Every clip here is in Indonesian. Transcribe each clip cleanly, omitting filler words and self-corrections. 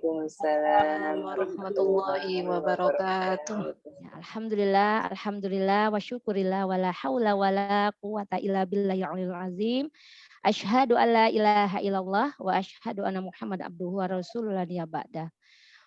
Waalaikumsalam warahmatullahi wabarakatuh. Ya, alhamdulillah, alhamdulillah, wa syukurillah, wa la haula wa la quwata illa billahil azim. Asyhadu an la ilaha illallah wa asyhadu anna Muhammad abduhu wa rasulullah ya ba'da.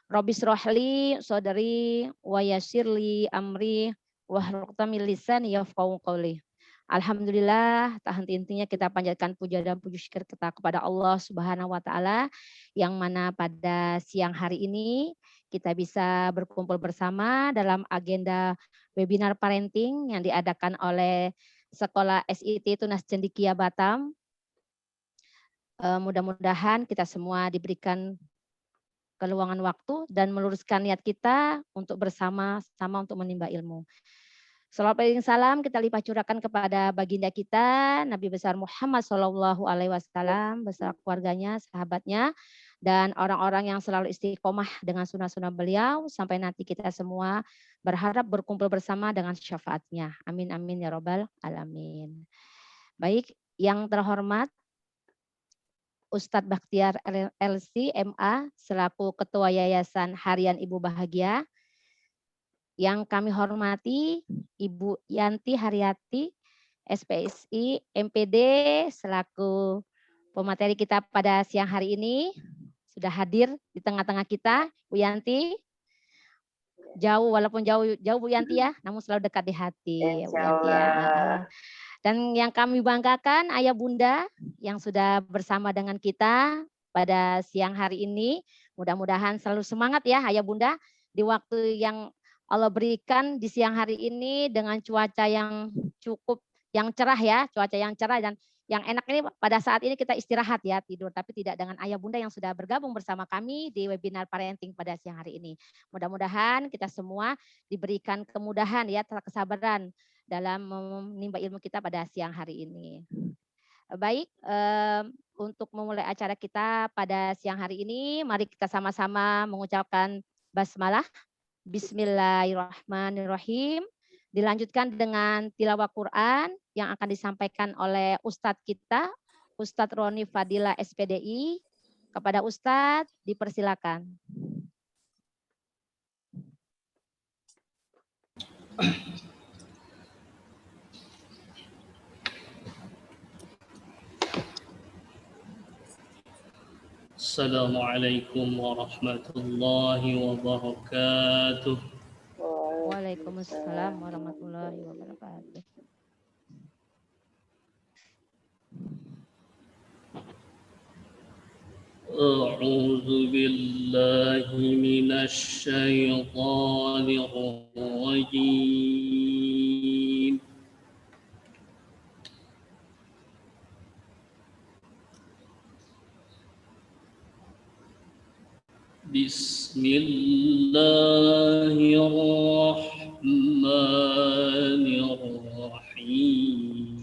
Rabbis rohli sodari wa yasirli amri wa hlukta min lisani yafqahu qawli. Alhamdulillah, tak henti-hentinya kita panjatkan puja dan puji syukur kita kepada Allah Subhanahu wa taala yang mana pada siang hari ini kita bisa berkumpul bersama dalam agenda webinar parenting yang diadakan oleh Sekolah SIT Tunas Cendekia Batam. Mudah-mudahan kita semua diberikan keluangan waktu dan meluruskan niat kita untuk bersama-sama untuk menimba ilmu. Salawat dan salam kita limpah curahkan kepada baginda kita Nabi besar Muhammad SAW beserta keluarganya, sahabatnya, dan orang-orang yang selalu istiqomah dengan sunnah-sunnah beliau sampai nanti kita semua berharap berkumpul bersama dengan syafaatnya. Amin amin ya robbal alamin. Baik, yang terhormat Ustadz Bakhtiar LC MA selaku Ketua Yayasan Harian Ibu Bahagia. Yang kami hormati Ibu Yanti Haryati SPSI MPD selaku pemateri kita pada siang hari ini sudah hadir di tengah-tengah kita. Bu Yanti, jauh walaupun jauh Bu Yanti ya, namun selalu dekat di hati ya Bu Yanti ya. Dan yang kami banggakan ayah bunda yang sudah bersama dengan kita pada siang hari ini. Mudah-mudahan selalu semangat ya ayah bunda di waktu yang Allah berikan di siang hari ini dengan cuaca yang cukup, yang cerah ya, cuaca yang cerah dan yang enak ini pada saat ini kita istirahat ya, tidur, tapi tidak dengan ayah bunda yang sudah bergabung bersama kami di webinar parenting pada siang hari ini. Mudah-mudahan kita semua diberikan kemudahan ya, kesabaran dalam menimba ilmu kita pada siang hari ini. Baik, untuk memulai acara kita pada siang hari ini, mari kita sama-sama mengucapkan basmalah. Bismillahirrahmanirrahim. Dilanjutkan dengan tilawah Quran yang akan disampaikan oleh Ustadz kita, Ustadz Roni Fadila SPDI. Kepada Ustadz, dipersilakan. Assalamualaikum warahmatullahi wabarakatuh. Waalaikumsalam warahmatullahi wabarakatuh. A'udzu billahi minasy syaithanir rajim. Bismillahirrahmanirrahim.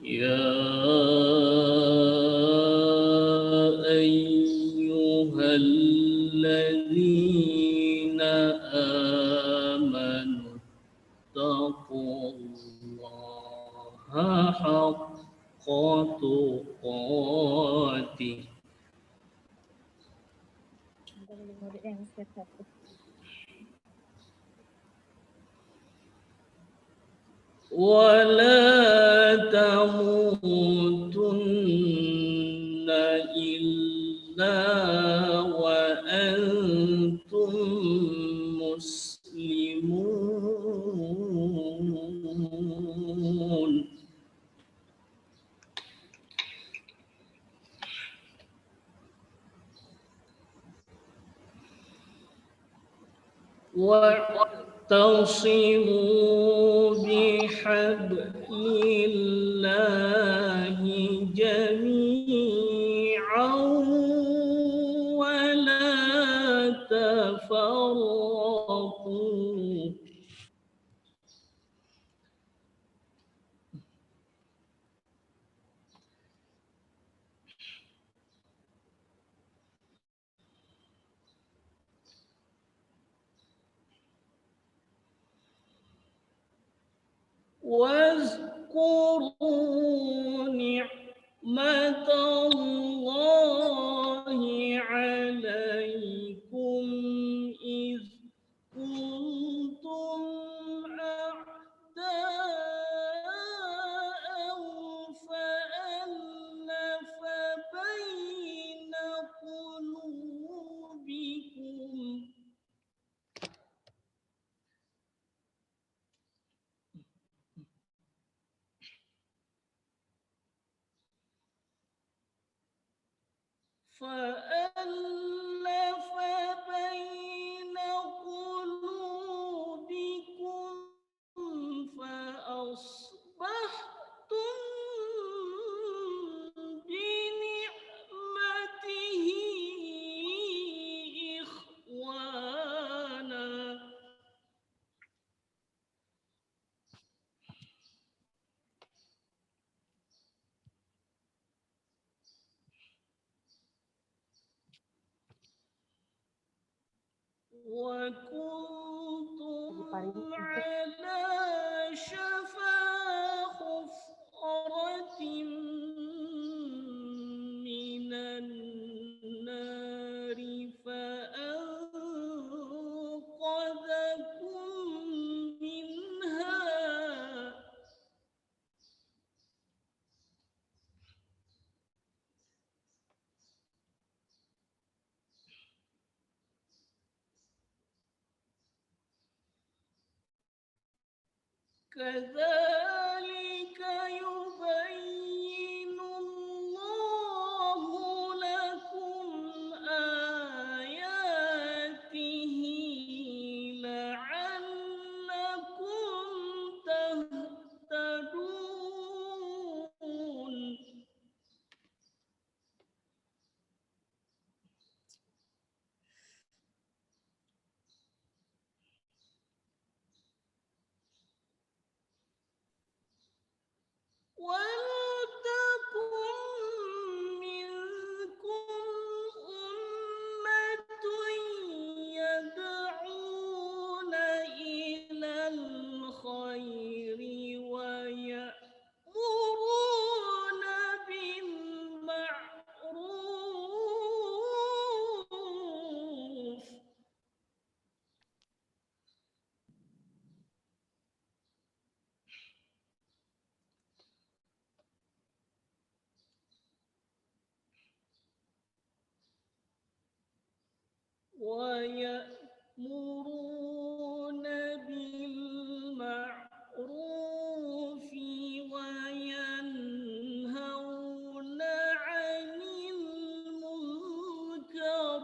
Ya ayyuhalladzina amanu taqullaha haqqa tuqatih wa la tamutunna illa wa antum muslimun. واعتصموا بحبل الله جميعا ولا تفرقوا. واذكروا نعمة الله عليكم إذ كنتم أعداء فألف بين قلوبكم فأصبحتم بنعمته إخوانا وكنتم على شفا حفرة من النار فأنقذكم منها كذلك يبين الله لكم آياته لعلكم تهتدون ولتكن منكم أمة يدعون إلى الخير ويأمرون بالمعروف ويأمرون بالمعروف وينهون عن المنكر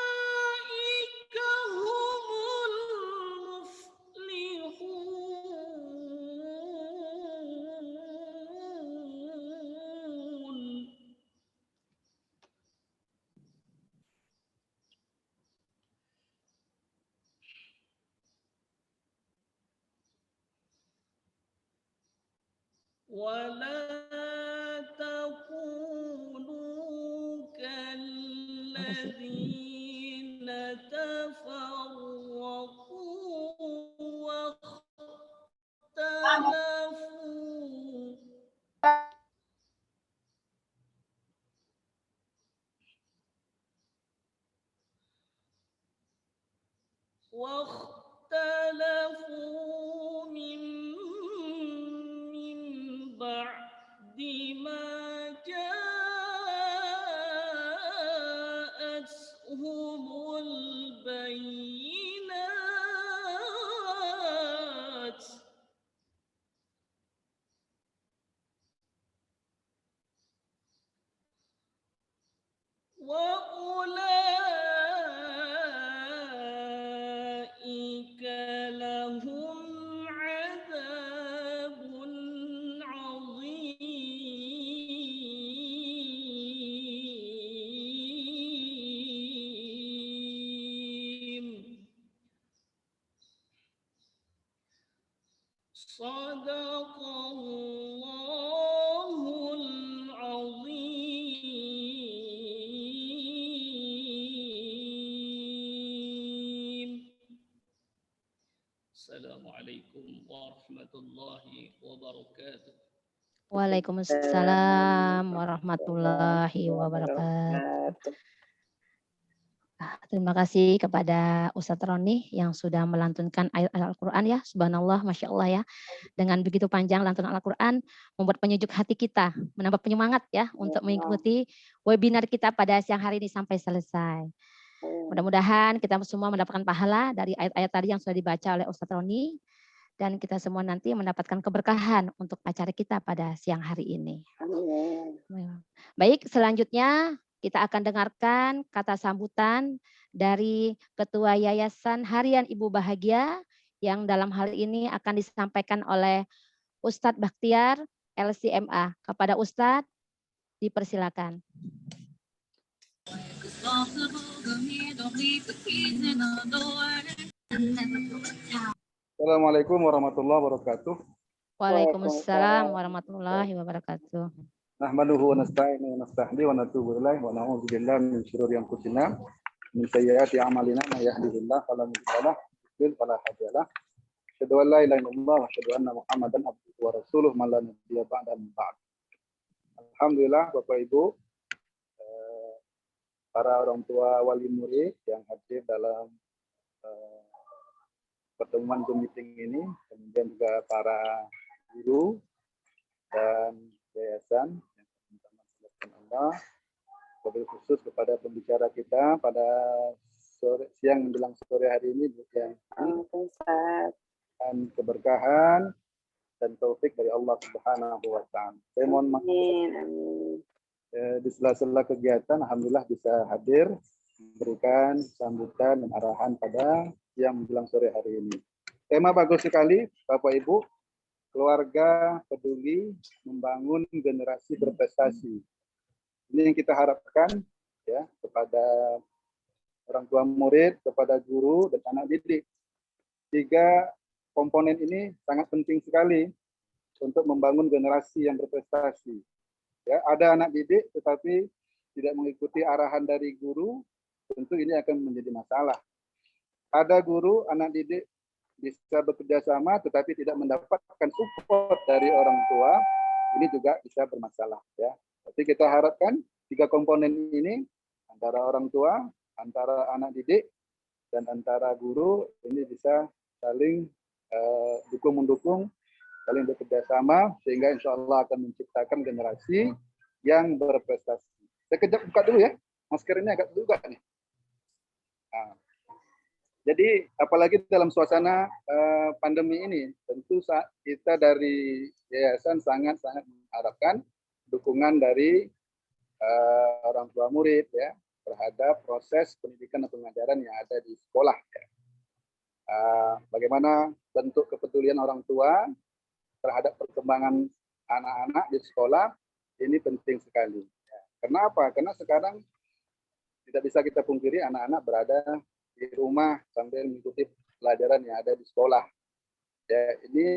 وأولئك هم المفلحون ولا تكونوا كالذين تفرقوا واختلفوا من بعد ما جاءتهم البينات وأولئك لهم عذاب عظيم صدق الله warahmatullahi wabarakatuh. Waalaikumsalam warahmatullahi wabarakatuh. Terima kasih kepada Ustadz Roni yang sudah melantunkan ayat Al-Quran ya, subhanallah, Masya Allah ya. Dengan begitu panjang lantunan Al-Quran, membuat penyejuk hati kita, menambah penyemangat ya untuk mengikuti webinar kita pada siang hari ini sampai selesai. Mudah-mudahan kita semua mendapatkan pahala dari ayat-ayat tadi yang sudah dibaca oleh Ustadz Roni, dan kita semua nanti mendapatkan keberkahan untuk acara kita pada siang hari ini. Baik, selanjutnya kita akan dengarkan kata sambutan dari Ketua Yayasan Harian Ibu Bahagia yang dalam hal ini akan disampaikan oleh Ustadz Bakhtiar LCMA. Kepada Ustadz, dipersilakan. Assalamualaikum warahmatullahi wabarakatuh. Waalaikumsalam warahmatullahi wabarakatuh. Nahmaduhu wa nasta'inu wa nastahdi wa natubu ilaih wa na'udzu billahi min syururi anfusina min sayyiati a'malina may yahdihillahu fala mudilla lahu wa may yudlil fala hadiya lahu. Asyhadu an la ilaha illallah wa asyhadu anna Muhammadan abduhu wa rasuluh man la nabiyya ba'da min ba'd. Alhamdulillah Bapak Ibu, para orang tua wali murid yang hadir dalam pertemuan Zoom meeting ini, kemudian juga para guru dan yayasan, Allah, wabil khusus kepada pembicara kita pada siang menjelang sore hari ini, yang dan keberkahan dan taufik dari Allah Subhanahu wa Ta'ala. Saya mohon maaf. Di sela-sela kegiatan, alhamdulillah bisa hadir memberikan sambutan dan arahan pada siang menjelang sore hari ini. Tema bagus sekali, Bapak Ibu. Keluarga peduli membangun generasi berprestasi. Ini yang kita harapkan ya kepada orang tua murid, kepada guru dan anak didik. 3 komponen ini sangat penting sekali untuk membangun generasi yang berprestasi. Ya, ada anak didik tetapi tidak mengikuti arahan dari guru, tentu ini akan menjadi masalah. Ada guru, anak didik bisa bekerja sama tetapi tidak mendapatkan support dari orang tua, ini juga bisa bermasalah ya. Tapi kita harapkan 3 komponen ini, antara orang tua, antara anak didik, dan antara guru, ini bisa saling dukung-mendukung, saling bekerja sama, sehingga insya Allah akan menciptakan generasi yang berprestasi. Saya kejap buka dulu ya, masker ini agak buka nih. Nah, jadi apalagi dalam suasana pandemi ini, tentu kita dari yayasan sangat-sangat mengharapkan dukungan dari orang tua murid ya terhadap proses pendidikan dan pengajaran yang ada di sekolah. Ya. Bagaimana bentuk kepedulian orang tua terhadap perkembangan anak-anak di sekolah ini penting sekali. Ya. Kenapa? Karena sekarang tidak bisa kita pungkiri anak-anak berada di rumah sambil mengikuti pelajaran yang ada di sekolah. Ya, ini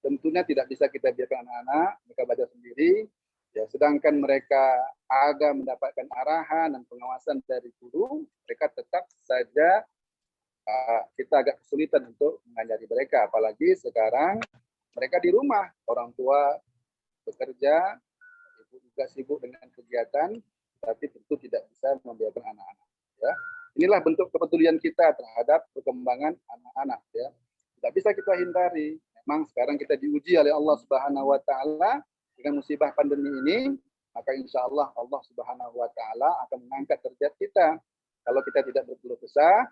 tentunya tidak bisa kita biarkan anak-anak mereka belajar sendiri. Ya, sedangkan mereka agak mendapatkan arahan dan pengawasan dari guru, mereka tetap saja kita agak kesulitan untuk mengajari mereka. Apalagi sekarang mereka di rumah, orang tua bekerja, ibu juga sibuk dengan kegiatan, tapi tentu tidak bisa membiarkan anak-anak. Ya. Inilah bentuk kepedulian kita terhadap perkembangan anak-anak. Ya. Tidak bisa kita hindari. Memang sekarang kita diuji oleh Allah Subhanahu Wa Taala dengan musibah pandemi ini, maka insya Allah Allah Subhanahu Wa Taala akan mengangkat derajat kita. Kalau kita tidak berkeluh kesah,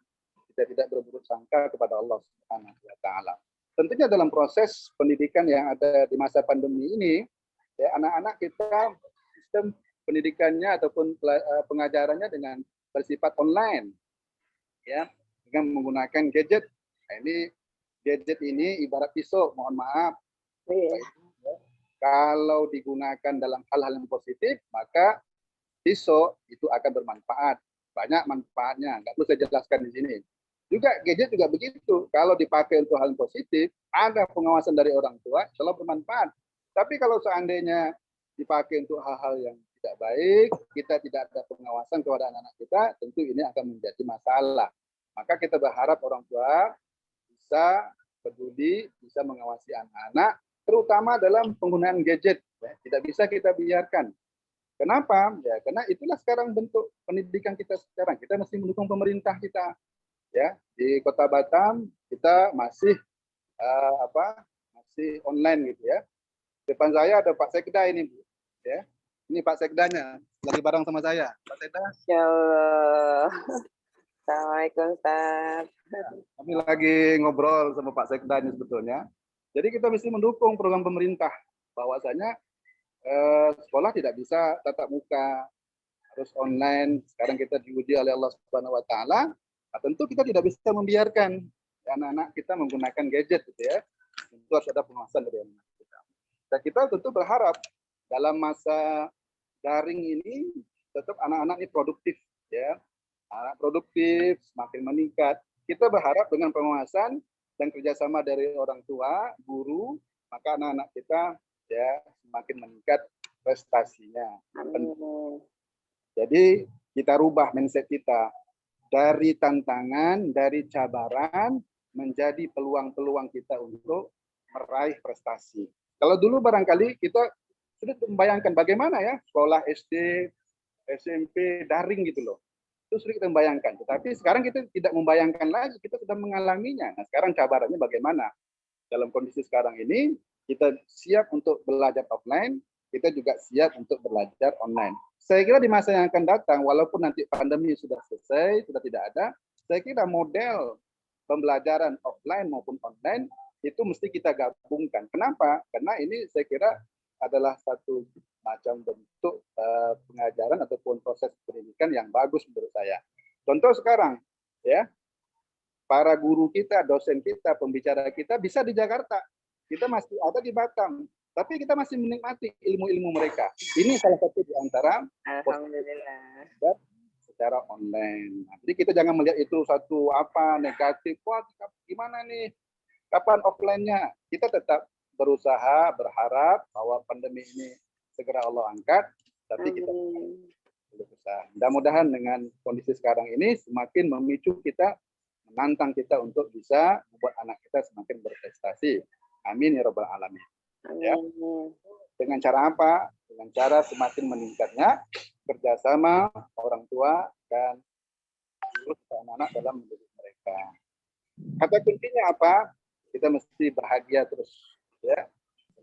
kita tidak berburuk sangka kepada Allah Subhanahu Wa Taala. Tentunya dalam proses pendidikan yang ada di masa pandemi ini, ya, anak-anak kita sistem pendidikannya ataupun pengajarannya dengan bersifat online, ya, dengan menggunakan gadget. Nah, ini gadget ini ibarat pisau, mohon maaf. Ya. Kalau digunakan dalam hal-hal yang positif, maka pisau itu akan bermanfaat. Banyak manfaatnya, nggak perlu saya jelaskan di sini. Juga gadget juga begitu. Kalau dipakai untuk hal yang positif, ada pengawasan dari orang tua, insya Allah bermanfaat. Tapi kalau seandainya dipakai untuk hal-hal yang tidak baik, kita tidak ada pengawasan kepada anak-anak kita, tentu ini akan menjadi masalah. Maka kita berharap orang tua bisa peduli, bisa mengawasi anak-anak, terutama dalam penggunaan gadget. Ya. Tidak bisa kita biarkan. Kenapa? Ya, karena itulah sekarang bentuk pendidikan kita sekarang. Kita mesti mendukung pemerintah kita. Ya, di Kota Batam kita masih masih online gitu ya. Depan saya ada Pak Sekda ini, Bu. Ya. Ini Pak Sekdanya lagi bareng sama saya. Pak Sekda. Ya Allah. Assalamualaikum Ustaz. Kami lagi ngobrol sama Pak Sekda ini sebetulnya. Jadi kita mesti mendukung program pemerintah bahwasanya sekolah tidak bisa tatap muka, harus online. Sekarang kita diuji oleh Allah Subhanahu wa taala. Nah, tentu kita tidak bisa membiarkan anak-anak kita menggunakan gadget gitu ya. Tentu harus ada pengawasan dari anak kita. Dan kita tentu berharap dalam masa daring ini tetap anak-anak ini produktif ya. Anak produktif semakin meningkat. Kita berharap dengan pengawasan dan kerjasama dari orang tua, guru, maka anak-anak kita ya semakin meningkat prestasinya. Jadi kita rubah mindset kita dari tantangan, dari cabaran menjadi peluang-peluang kita untuk meraih prestasi. Kalau dulu barangkali kita sudah membayangkan bagaimana ya sekolah SD, SMP daring gitu loh. Itu sudah kita membayangkan. Tetapi sekarang kita tidak membayangkan lagi, kita sudah mengalaminya. Nah, sekarang cabarannya bagaimana? Dalam kondisi sekarang ini, kita siap untuk belajar offline, kita juga siap untuk belajar online. Saya kira di masa yang akan datang, walaupun nanti pandemi sudah selesai, sudah tidak ada, saya kira model pembelajaran offline maupun online itu mesti kita gabungkan. Kenapa? Karena ini saya kira adalah satu macam bentuk pengajaran ataupun proses pendidikan yang bagus menurut saya. Contoh sekarang, ya, para guru kita, dosen kita, pembicara kita bisa di Jakarta, kita masih ada di Batam, tapi kita masih menikmati ilmu-ilmu mereka. Ini salah satu di antara Alhamdulillah. secara online. Nah, jadi kita jangan melihat itu satu negatif. Wah, gimana nih? Kapan offline-nya? Kita tetap berusaha, berharap bahwa pandemi ini segera Allah angkat, tapi kita berusaha. Mudah-mudahan dengan kondisi sekarang ini semakin memicu kita, menantang kita untuk bisa membuat anak kita semakin berprestasi. Amin ya rabbal alamin. Ya. Dengan cara apa? Dengan cara semakin meningkatnya kerjasama orang tua dan guru anak-anak dalam mendidik mereka. Kata kuncinya apa? Kita mesti bahagia terus, ya.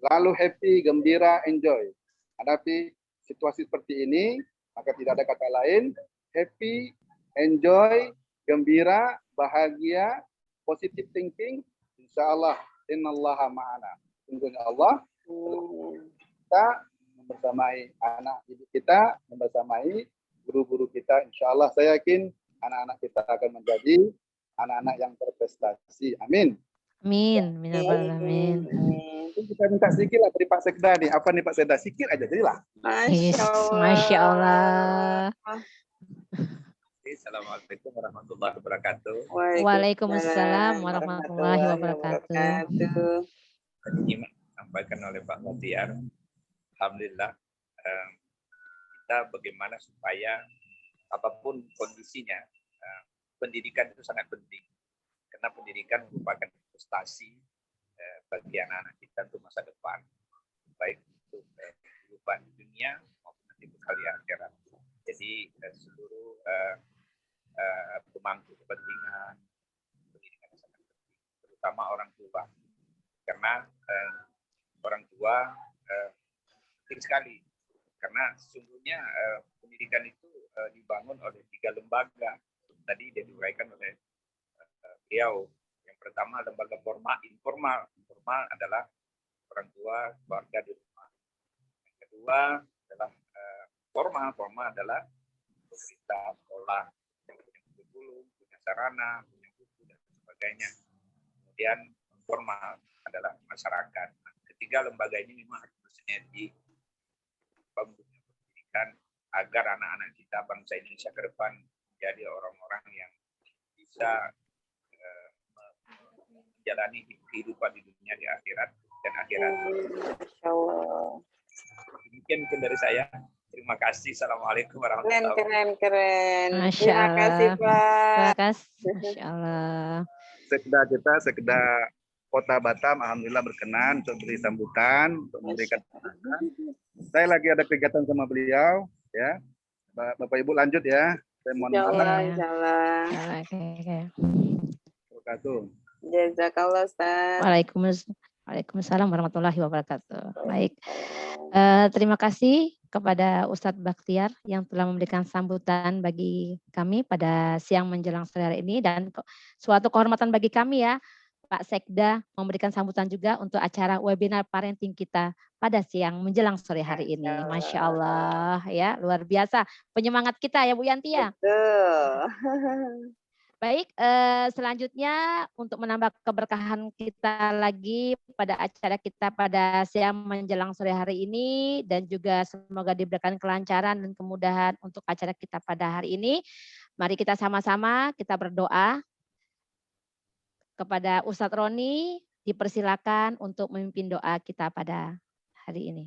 Lalu happy, gembira, enjoy. Hadapi situasi seperti ini, maka tidak ada kata lain, happy, enjoy, gembira, bahagia, positive thinking, insya Allah, innallaha ma'ana. Sungguhnya Allah kita membersamai anak didik kita, membersamai guru-guru kita. Insya Allah saya yakin anak-anak kita akan menjadi anak-anak yang berprestasi. Amin. Amin. Amin. Kita minta sikit lah dari Pak Sekda nih. Apa nih Pak Sekda? Sikit aja jadilah. Masya Allah. Assalamualaikum warahmatullahi wabarakatuh. Waalaikumsalam warahmatullahi wabarakatuh. Tadi nyimak sampaikan oleh Pak Mutiar. Alhamdulillah kita bagaimana supaya apapun kondisinya pendidikan itu sangat penting karena pendidikan merupakan investasi bagi anak-anak kita untuk masa depan, baik untuk kehidupan dunia maupun nanti bekal di akhirat. Jadi seluruh pemangku kepentingan pendidikan sangat penting, terutama orang tua, karena orang tua penting sekali, karena sesungguhnya pendidikan itu dibangun oleh 3 lembaga. Tadi diuraikan oleh beliau. Yang pertama lembaga informal adalah orang tua, keluarga di rumah. Yang kedua adalah formal adalah pemerintah, sekolah yang punya kurikulum, punya sarana, punya buku dan sebagainya. Kemudian formal adalah masyarakat. Nah, ketiga lembaga ini memang harus bersinergi pendidikan agar anak-anak kita bangsa Indonesia ke depan menjadi orang-orang yang bisa menjalani kehidupan di dunia, di akhirat dan akhirat. Demikian mungkin dari saya. Terima kasih. Assalamualaikum warahmatullahi wabarakatuh. Keren. Masya Terima kasih Allah. Pak. Terima kasih. Masya Allah. Sekda kita, Sekda Kota Batam alhamdulillah berkenan untuk beri sambutan, untuk memberikan. Saya lagi ada kegiatan sama beliau, ya. Bapak Ibu lanjut ya. Saya mohon maaf. Insyaallah. Oke. Jazakallah Ustaz. Waalaikumsalam warahmatullahi wabarakatuh. Baik. Terima kasih kepada Ustadz Bakhtiar yang telah memberikan sambutan bagi kami pada siang menjelang sore hari ini, dan suatu kehormatan bagi kami ya, Pak Sekda memberikan sambutan juga untuk acara webinar parenting kita pada siang menjelang sore hari ini. Masya Allah ya, luar biasa penyemangat kita ya Bu Yanti ya. Betul. Baik, selanjutnya untuk menambah keberkahan kita lagi pada acara kita pada siang menjelang sore hari ini, dan juga semoga diberikan kelancaran dan kemudahan untuk acara kita pada hari ini. Mari kita sama-sama kita berdoa kepada Ustadz Roni, dipersilakan untuk memimpin doa kita pada hari ini.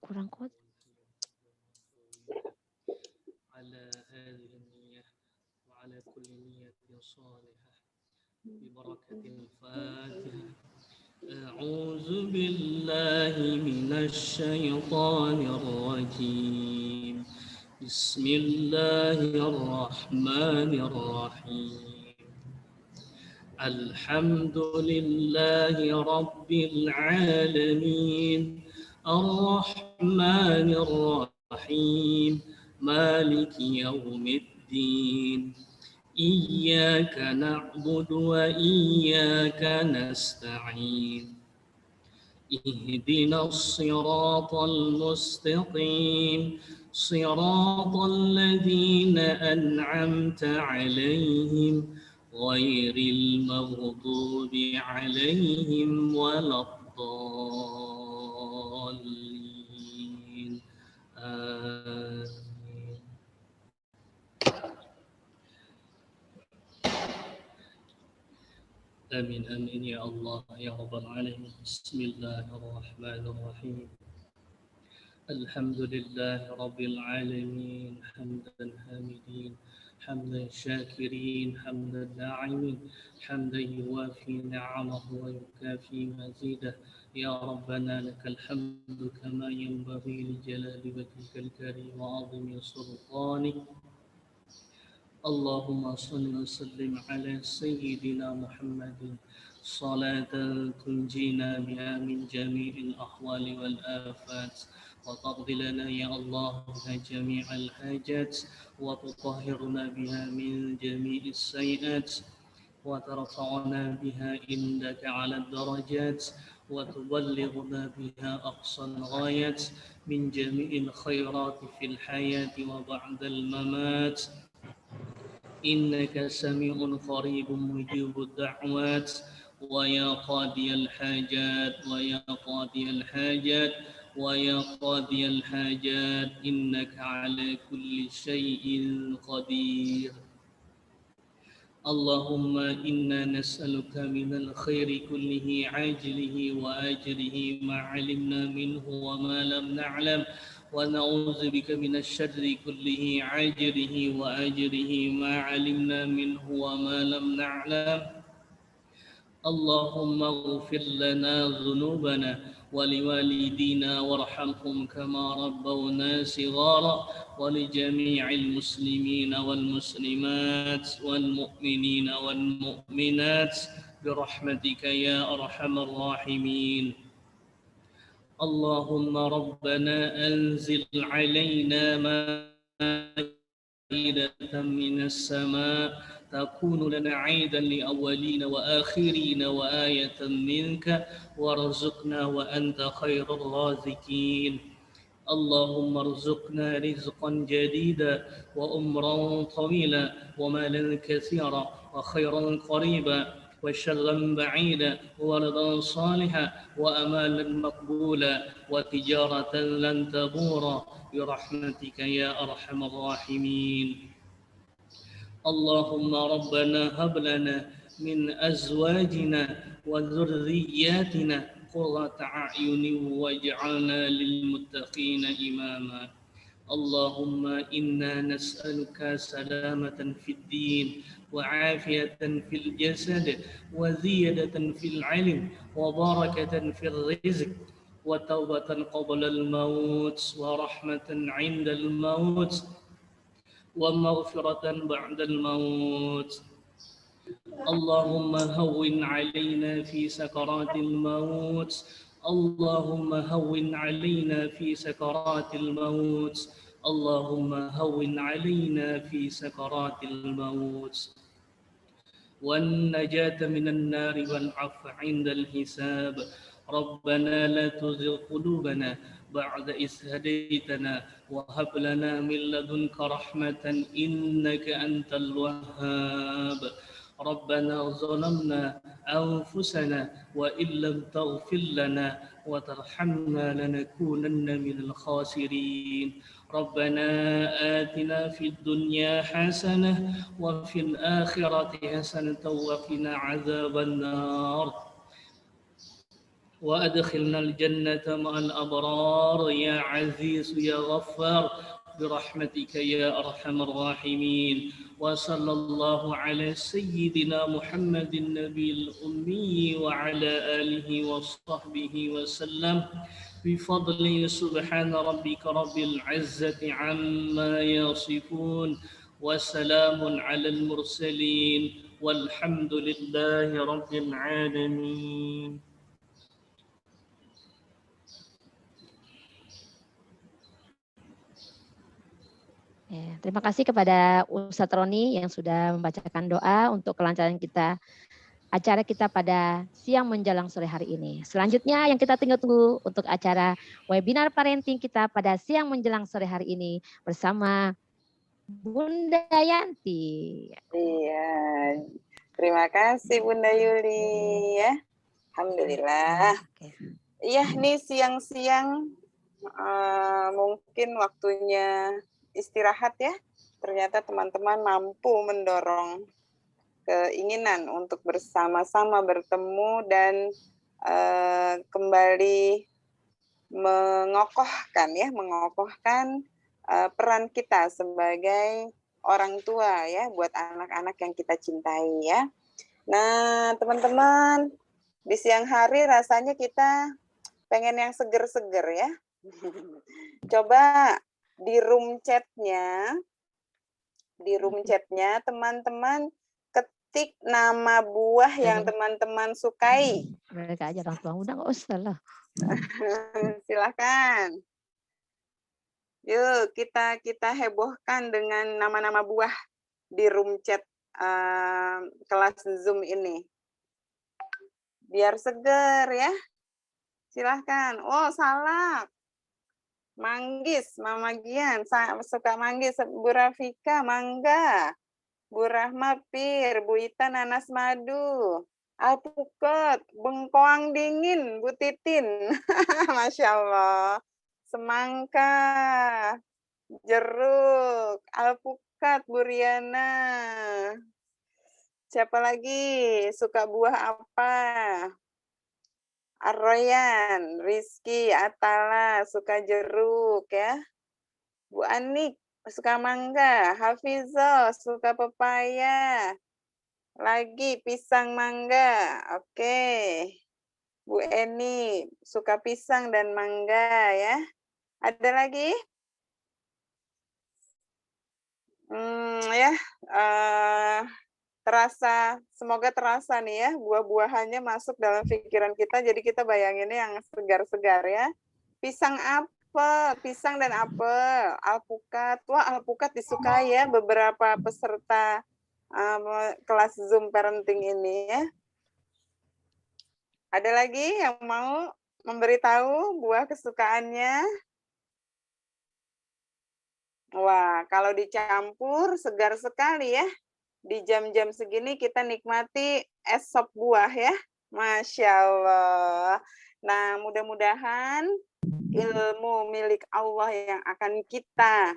Kurang kuat. على هذه النية وعلى كل نية صالحة ببركة الفاتحة. أعوذ بالله من الشيطان الرجيم. بسم الله الرحمن الرحيم. الحمد لله رب العالمين الرحمن الرحيم مالك يوم الدين إياك نعبد وإياك نستعين اهدنا الصراط المستقيم صراط الذين أنعمت عليهم غير المغضوب عليهم ولا الضالين آمين. آمين آمين يا الله يا رب العالمين. بسم الله الرحمن الرحيم. الحمد لله رب العالمين حمدا حامدين حمدا شاكرين حمدا داعمين حمدا يوافي نعمه ويكافي مزيده. يا ربنا لك الحمد كما ينبغي لجلال وجهك الكريم وعظيم سلطانك. اللهم صل وسلم على سيدنا محمد صلاة تنجينا بها من جميع الأحوال والآفات، وتقضي لنا يا الله بها جميع الحاجات، وتطهرنا بها من جميع السيئات، وترفعنا بها عندك على الدرجات، وتبلغنا بها أقصى الغايات من جميع الخيرات في الحياة وبعد الممات. إنك سميع قريب مجيب الدعوات. ويا قاضي الحاجات ويا قاضي الحاجات ويا قاضي الحاجات إنك على كل شيء قدير. اللهم إنا نسألك من الخير كله عاجله وآجله ما علمنا منه وما لم نعلم، ونعوذ بك من الشر كله عاجله وآجله ما علمنا منه وما لم نعلم. اللهم اغفر لنا ذنوبنا ولوالدينا وارحمهم كما ربونا صغارا، ولجميع المسلمين والمسلمات والمؤمنين والمؤمنات برحمتك يا أرحم الراحمين. اللهم ربنا أنزل علينا مائدة من السماء تكون لنا عيدا لأولين وآخرين وآية منك، وارزقنا وأنت خير الرازقين. اللهم ارزقنا رزقا جديدا وعمرا طويلا ومالا كثيرا وخيرا قريبا وشرا بعيدا ورضا صالحا وأمالا مقبولا وتجارة لن تبورا برحمتك يا أرحم الراحمين. اللهم ربنا هب لنا من أزواجنا وذرياتنا قرة أعين واجعلنا للمتقين إماما. اللهم إنا نسألك سلامة في الدين وعافية في الجسد وزيادة في العلم وبركة في الرزق وتوبة قبل الموت ورحمة عند الموت ومغفرة بعد الموت. اللهم هون علينا في سكرات الموت. اللهم هون علينا في سكرات الموت. اللهم هون علينا في سكرات الموت والنجاة من النار والعفو عند الحساب. ربنا لا تزغ قلوبنا بعد إذ هديتنا وهب لنا من لدنك رحمة إنك أنت الوهاب. ربنا ظلمنا أنفسنا وإن لم تغفر لنا وترحمنا لنكونن من الخاسرين. ربنا آتنا في الدنيا حسنة وفي الآخرة حسنة وقنا عذاب النار وأدخلنا الجنة مع الأبرار يا عزيز يا غفار برحمتك يا أرحم الراحمين. وصلى الله على سيدنا محمد النبي الأمي وعلى آله وصحبه وسلم بفضل سبحان ربك رب العزة عما يصفون وسلام على المرسلين والحمد لله رب العالمين. Ya, terima kasih kepada Ustadz Roni yang sudah membacakan doa untuk kelancaran acara kita pada siang menjelang sore hari ini. Selanjutnya yang kita tunggu untuk acara webinar parenting kita pada siang menjelang sore hari ini bersama Bunda Yanti. Iya, terima kasih Bunda Yuli ya. Alhamdulillah. Iya, nih siang-siang mungkin waktunya istirahat ya. Ternyata teman-teman mampu mendorong keinginan untuk bersama-sama bertemu dan kembali mengokohkan peran kita sebagai orang tua ya buat anak-anak yang kita cintai ya. Nah, teman-teman, di siang hari rasanya kita pengen yang seger-seger ya. Coba di room chatnya teman-teman ketik nama buah yang teman-teman sukai. Mereka aja orang tua muda nggak usah lah. Silakan. Yuk kita hebohkan dengan nama-nama buah di room chat kelas Zoom ini. Biar seger ya. Silahkan. Oh, salak. Manggis, Mama Gian, suka manggis. Bu Rafika, mangga. Bu Rahma, pir. Bu Ita, nanas madu. Alpukat, bengkoang dingin, Bu Titin. Masya Allah. Semangka, jeruk, alpukat, Bu Riana. Siapa lagi? Suka buah apa? Arroyan, Rizky, Atala, suka jeruk ya. Bu Anik, suka mangga. Hafizah, suka pepaya. Lagi pisang mangga. Oke. Bu Eni, suka pisang dan mangga ya. Ada lagi? Semoga terasa nih ya, buah-buahannya masuk dalam pikiran kita, jadi kita bayanginnya yang segar-segar ya. Pisang dan apel, alpukat. Wah, alpukat disukai ya beberapa peserta kelas Zoom parenting ini ya. Ada lagi yang mau memberitahu buah kesukaannya? Wah, kalau dicampur segar sekali ya. di jam-jam segini kita nikmati es sop buah ya. Masya Allah. Nah, mudah-mudahan ilmu milik Allah yang akan kita.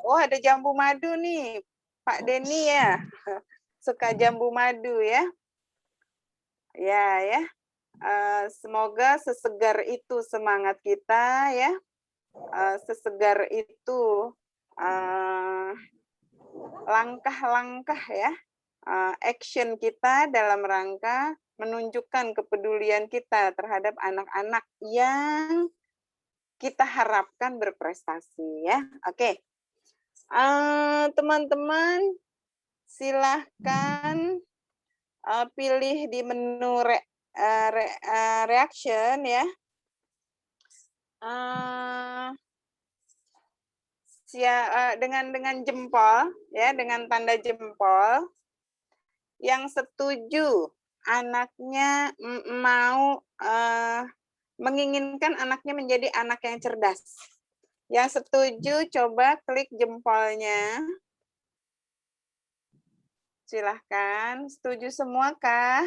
Oh, ada jambu madu nih, Pak Denny ya. Suka jambu madu ya. Ya. Semoga sesegar itu semangat kita ya. Sesegar itu langkah-langkah ya, action kita dalam rangka menunjukkan kepedulian kita terhadap anak-anak yang kita harapkan berprestasi ya. Oke, teman-teman silahkan pilih di menu reaction ya. Dengan jempol ya, dengan tanda jempol yang setuju anaknya mau menginginkan anaknya menjadi anak yang cerdas. Yang setuju coba klik jempolnya. Silahkan, setuju semua kah?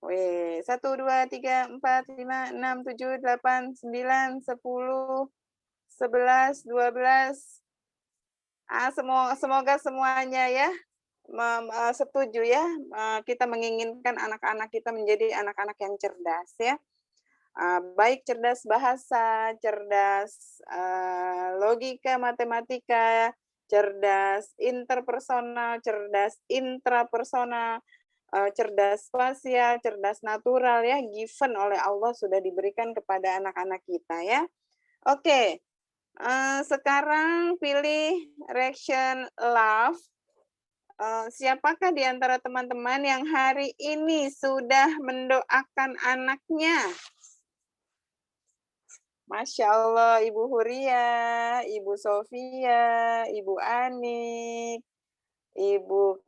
Wih, 1, 2, 3, 4, 5, 6, 7, 8, 9, 10, 11, 12. Semoga semuanya ya setuju ya. Kita menginginkan anak-anak kita menjadi anak-anak yang cerdas ya. Baik cerdas bahasa, cerdas logika, matematika, cerdas interpersonal, cerdas intrapersonal, cerdas spasial, cerdas natural ya, given oleh Allah sudah diberikan kepada anak-anak kita ya. Oke. Sekarang pilih reaction love. Siapakah di antara teman-teman yang hari ini sudah mendoakan anaknya? Masya Allah, Ibu Huria, Ibu Sofia, Ibu Anik, Ibu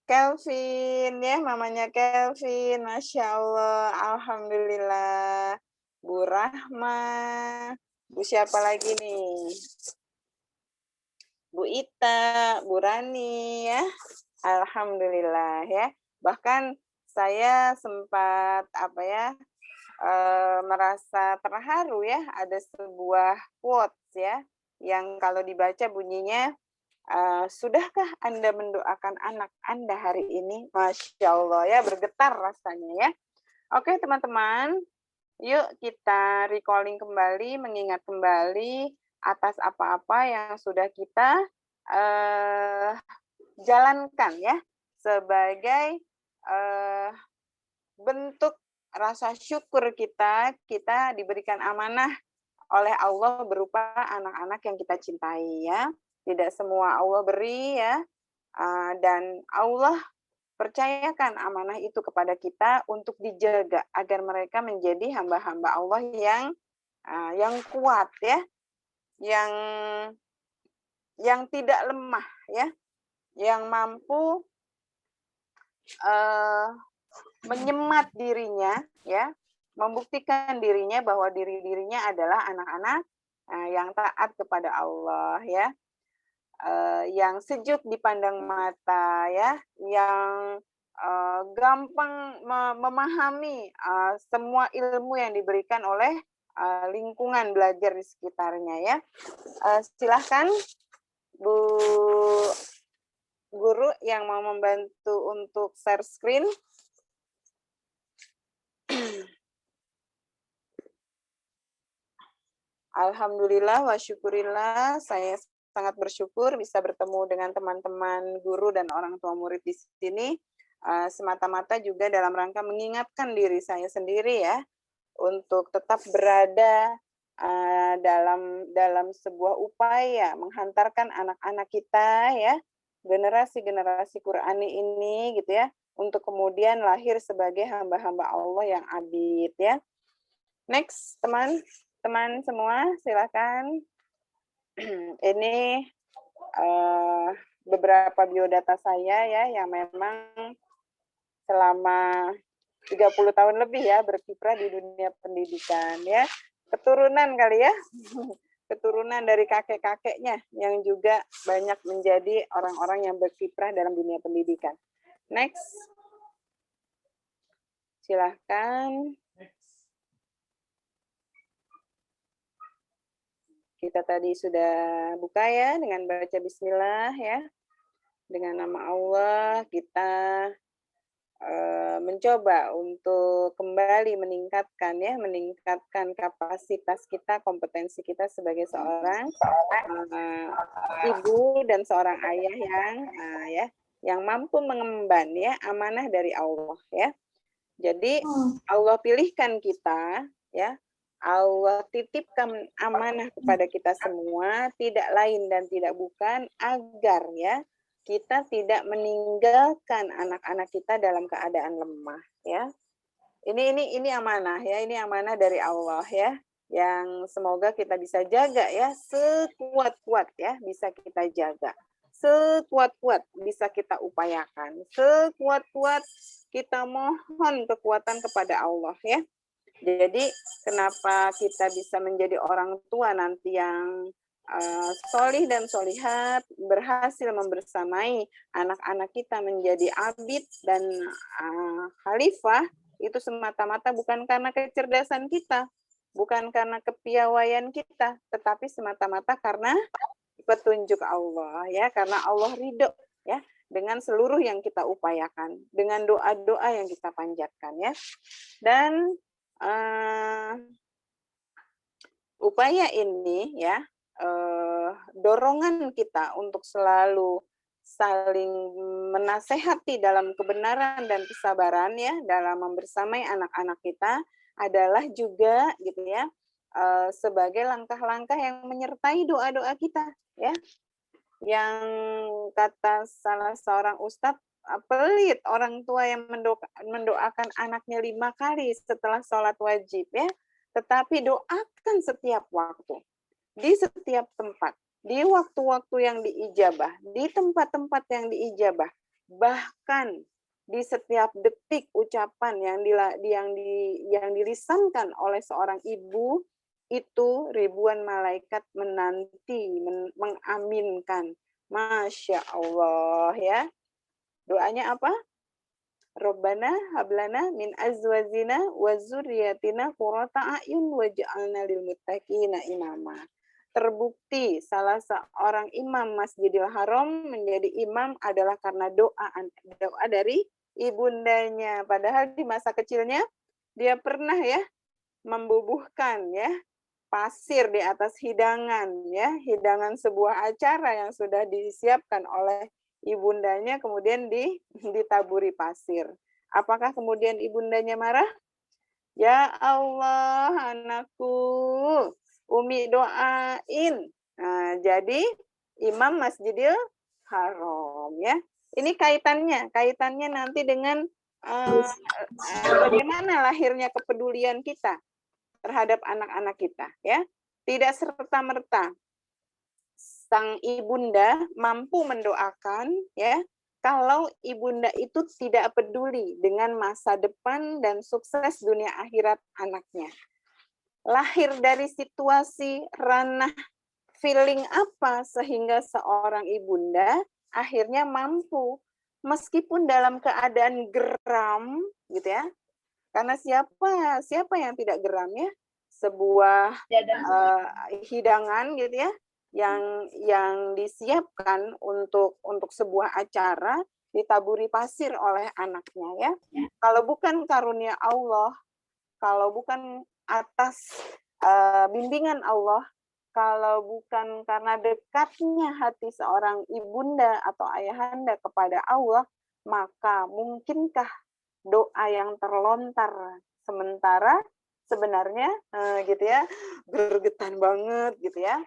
Kelvin, ya mamanya Kelvin, Masya Allah, Alhamdulillah. Bu Rahma, Bu siapa lagi nih? Bu Ita, Bu Rani ya. Alhamdulillah ya. Bahkan saya sempat merasa terharu ya, ada sebuah quotes ya yang kalau dibaca bunyinya sudahkah Anda mendoakan anak Anda hari ini? Masya Allah ya, bergetar rasanya ya. Oke teman-teman, yuk kita recalling kembali, mengingat kembali atas apa-apa yang sudah kita jalankan ya sebagai bentuk rasa syukur kita diberikan amanah oleh Allah berupa anak-anak yang kita cintai ya. Tidak semua Allah beri ya, dan Allah percayakan amanah itu kepada kita untuk dijaga agar mereka menjadi hamba-hamba Allah yang kuat ya, yang tidak lemah ya, yang mampu menyemat dirinya ya, membuktikan dirinya bahwa dirinya adalah anak-anak yang taat kepada Allah ya, yang sejuk dipandang mata ya, yang gampang memahami semua ilmu yang diberikan oleh lingkungan belajar di sekitarnya ya. Silahkan Bu Guru yang mau membantu untuk share screen. Alhamdulillah wa syukurillah, saya sangat bersyukur bisa bertemu dengan teman-teman guru dan orang tua murid di sini, semata-mata juga dalam rangka mengingatkan diri saya sendiri ya, untuk tetap berada dalam sebuah upaya menghantarkan anak-anak kita ya, generasi-generasi Qurani ini gitu ya, untuk kemudian lahir sebagai hamba-hamba Allah yang abid ya. Next, teman-teman semua silakan. Ini beberapa biodata saya ya yang memang selama 30 tahun lebih ya berkiprah di dunia pendidikan ya. Keturunan kali ya. keturunan dari kakek-kakeknya yang juga banyak menjadi orang-orang yang berkiprah dalam dunia pendidikan. Next. Silahkan. Kita tadi sudah buka ya dengan baca bismillah ya. Dengan nama Allah kita mencoba untuk kembali meningkatkan kapasitas kita, kompetensi kita sebagai seorang ibu dan seorang ayah yang mampu mengemban ya amanah dari Allah ya. Jadi Allah pilihkan kita ya. Allah titipkan amanah kepada kita semua, tidak lain dan tidak bukan agar ya kita tidak meninggalkan anak-anak kita dalam keadaan lemah ya. Ini amanah ya, ini amanah dari Allah ya, yang semoga kita bisa jaga ya, sekuat-kuat ya bisa kita jaga. Sekuat-kuat bisa kita upayakan. Sekuat-kuat kita mohon kekuatan kepada Allah ya. Jadi kenapa kita bisa menjadi orang tua nanti yang solih dan solihat, berhasil membersamai anak-anak kita menjadi abid dan khalifah, itu semata-mata bukan karena kecerdasan kita, bukan karena kepiawaian kita, tetapi semata-mata karena petunjuk Allah ya, karena Allah ridho ya dengan seluruh yang kita upayakan, dengan doa-doa yang kita panjatkan ya. Dan upaya ini ya, dorongan kita untuk selalu saling menasehati dalam kebenaran dan kesabaran ya dalam membersamai anak-anak kita adalah juga gitu ya sebagai langkah-langkah yang menyertai doa-doa kita ya, yang kata salah seorang ustadz, pelit orang tua yang mendoakan anaknya 5 kali setelah sholat wajib ya, tetapi doakan setiap waktu, di setiap tempat, di waktu-waktu yang diijabah, di tempat-tempat yang diijabah, bahkan di setiap detik ucapan yang dilisankan oleh seorang ibu itu ribuan malaikat menanti, mengaminkan. Masya Allah ya. Doanya apa? Rabbana hablana min azwajina wa dzurriyyatina qurrata a'yun waj'alna lil muttaqina imama. Terbukti salah seorang imam Masjidil Haram menjadi imam adalah karena doa dari ibundanya. Padahal di masa kecilnya dia pernah ya membubuhkan ya pasir di atas hidangan ya, hidangan sebuah acara yang sudah disiapkan oleh ibundanya, kemudian ditaburi pasir. Apakah kemudian ibundanya marah? Ya Allah, anakku, Umi doain. Nah, jadi Imam Masjidil Haram ya. Ini kaitannya nanti dengan bagaimana lahirnya kepedulian kita terhadap anak-anak kita ya. Tidak serta-merta sang ibunda mampu mendoakan ya kalau ibunda itu tidak peduli dengan masa depan dan sukses dunia akhirat anaknya. Lahir dari situasi ranah feeling apa sehingga seorang ibunda akhirnya mampu meskipun dalam keadaan geram gitu ya. Karena siapa yang tidak geram ya? Sebuah hidangan gitu ya yang disiapkan untuk sebuah acara ditaburi pasir oleh anaknya ya. Kalau bukan karunia Allah, kalau bukan atas bimbingan Allah, kalau bukan karena dekatnya hati seorang ibunda atau ayahanda kepada Allah, maka mungkinkah doa yang terlontar sementara sebenarnya gitu ya gergetan banget gitu ya.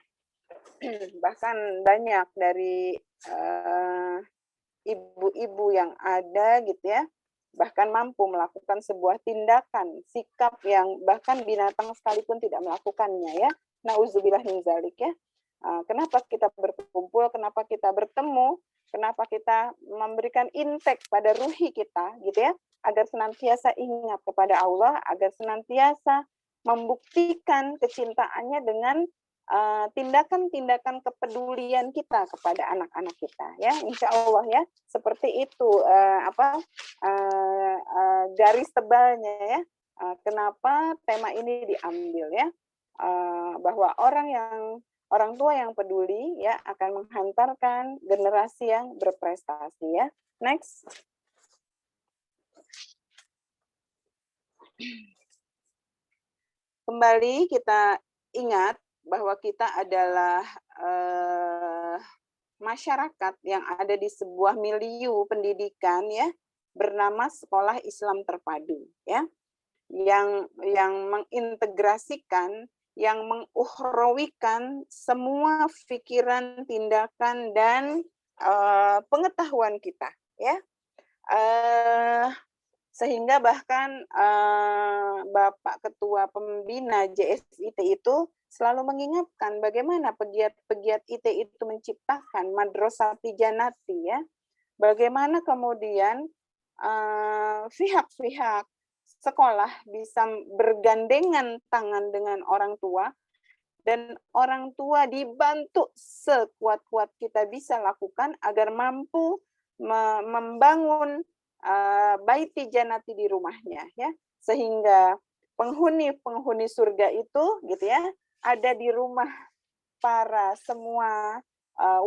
Bahkan banyak dari ibu-ibu yang ada gitu ya, bahkan mampu melakukan sebuah tindakan, sikap yang bahkan binatang sekalipun tidak melakukannya ya. Nauzubillah min dzalik ya. Kenapa kita berkumpul, kenapa kita bertemu, kenapa kita memberikan intake pada ruhi kita gitu ya, agar senantiasa ingat kepada Allah, agar senantiasa membuktikan kecintaannya dengan tindakan-tindakan kepedulian kita kepada anak-anak kita, ya, insya Allah ya, seperti itu garis tebalnya ya. Kenapa tema ini diambil ya, bahwa orang tua yang peduli ya akan menghantarkan generasi yang berprestasi ya. Next. Kembali kita ingat bahwa kita adalah masyarakat yang ada di sebuah milieu pendidikan ya bernama Sekolah Islam Terpadu ya, yang mengintegrasikan, yang mengukhrawikan semua pikiran, tindakan dan pengetahuan kita ya. Sehingga bahkan Bapak Ketua Pembina JSIT itu selalu mengingatkan bagaimana pegiat-pegiat IT itu menciptakan Madrasah Tijanati ya. Bagaimana kemudian pihak-pihak sekolah bisa bergandengan tangan dengan orang tua dan orang tua dibantu sekuat-kuat kita bisa lakukan agar mampu membangun bait tijanati di rumahnya ya, sehingga penghuni surga itu gitu ya ada di rumah para semua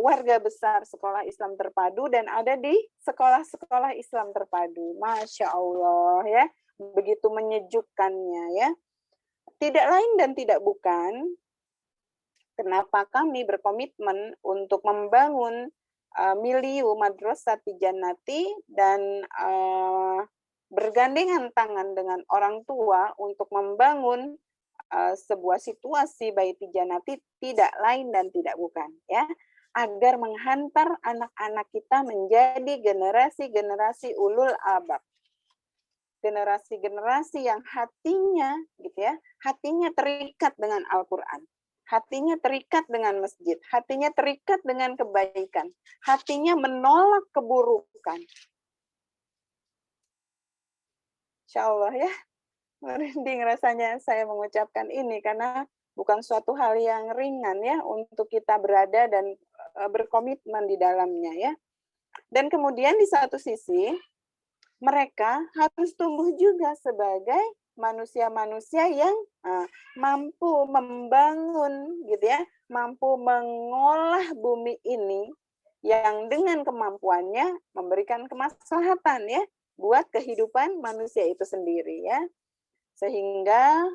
warga besar Sekolah Islam Terpadu dan ada di sekolah-sekolah Islam Terpadu. Masya Allah ya, begitu menyejukkannya ya. Tidak lain dan tidak bukan kenapa kami berkomitmen untuk membangun milieu Madrasah Tijanati dan bergandengan tangan dengan orang tua untuk membangun sebuah situasi bait tijanati tidak lain dan tidak bukan ya, agar menghantar anak-anak kita menjadi generasi-generasi ulul albab, generasi-generasi yang hatinya gitu ya, hatinya terikat dengan Al-Qur'an, hatinya terikat dengan masjid, hatinya terikat dengan kebaikan, hatinya menolak keburukan. Insya Allah ya, merinding rasanya saya mengucapkan ini karena bukan suatu hal yang ringan ya untuk kita berada dan berkomitmen di dalamnya ya. Dan kemudian di satu sisi mereka harus tumbuh juga sebagai manusia-manusia yang mampu membangun gitu ya, mampu mengolah bumi ini yang dengan kemampuannya memberikan kemaslahatan ya buat kehidupan manusia itu sendiri ya. Sehingga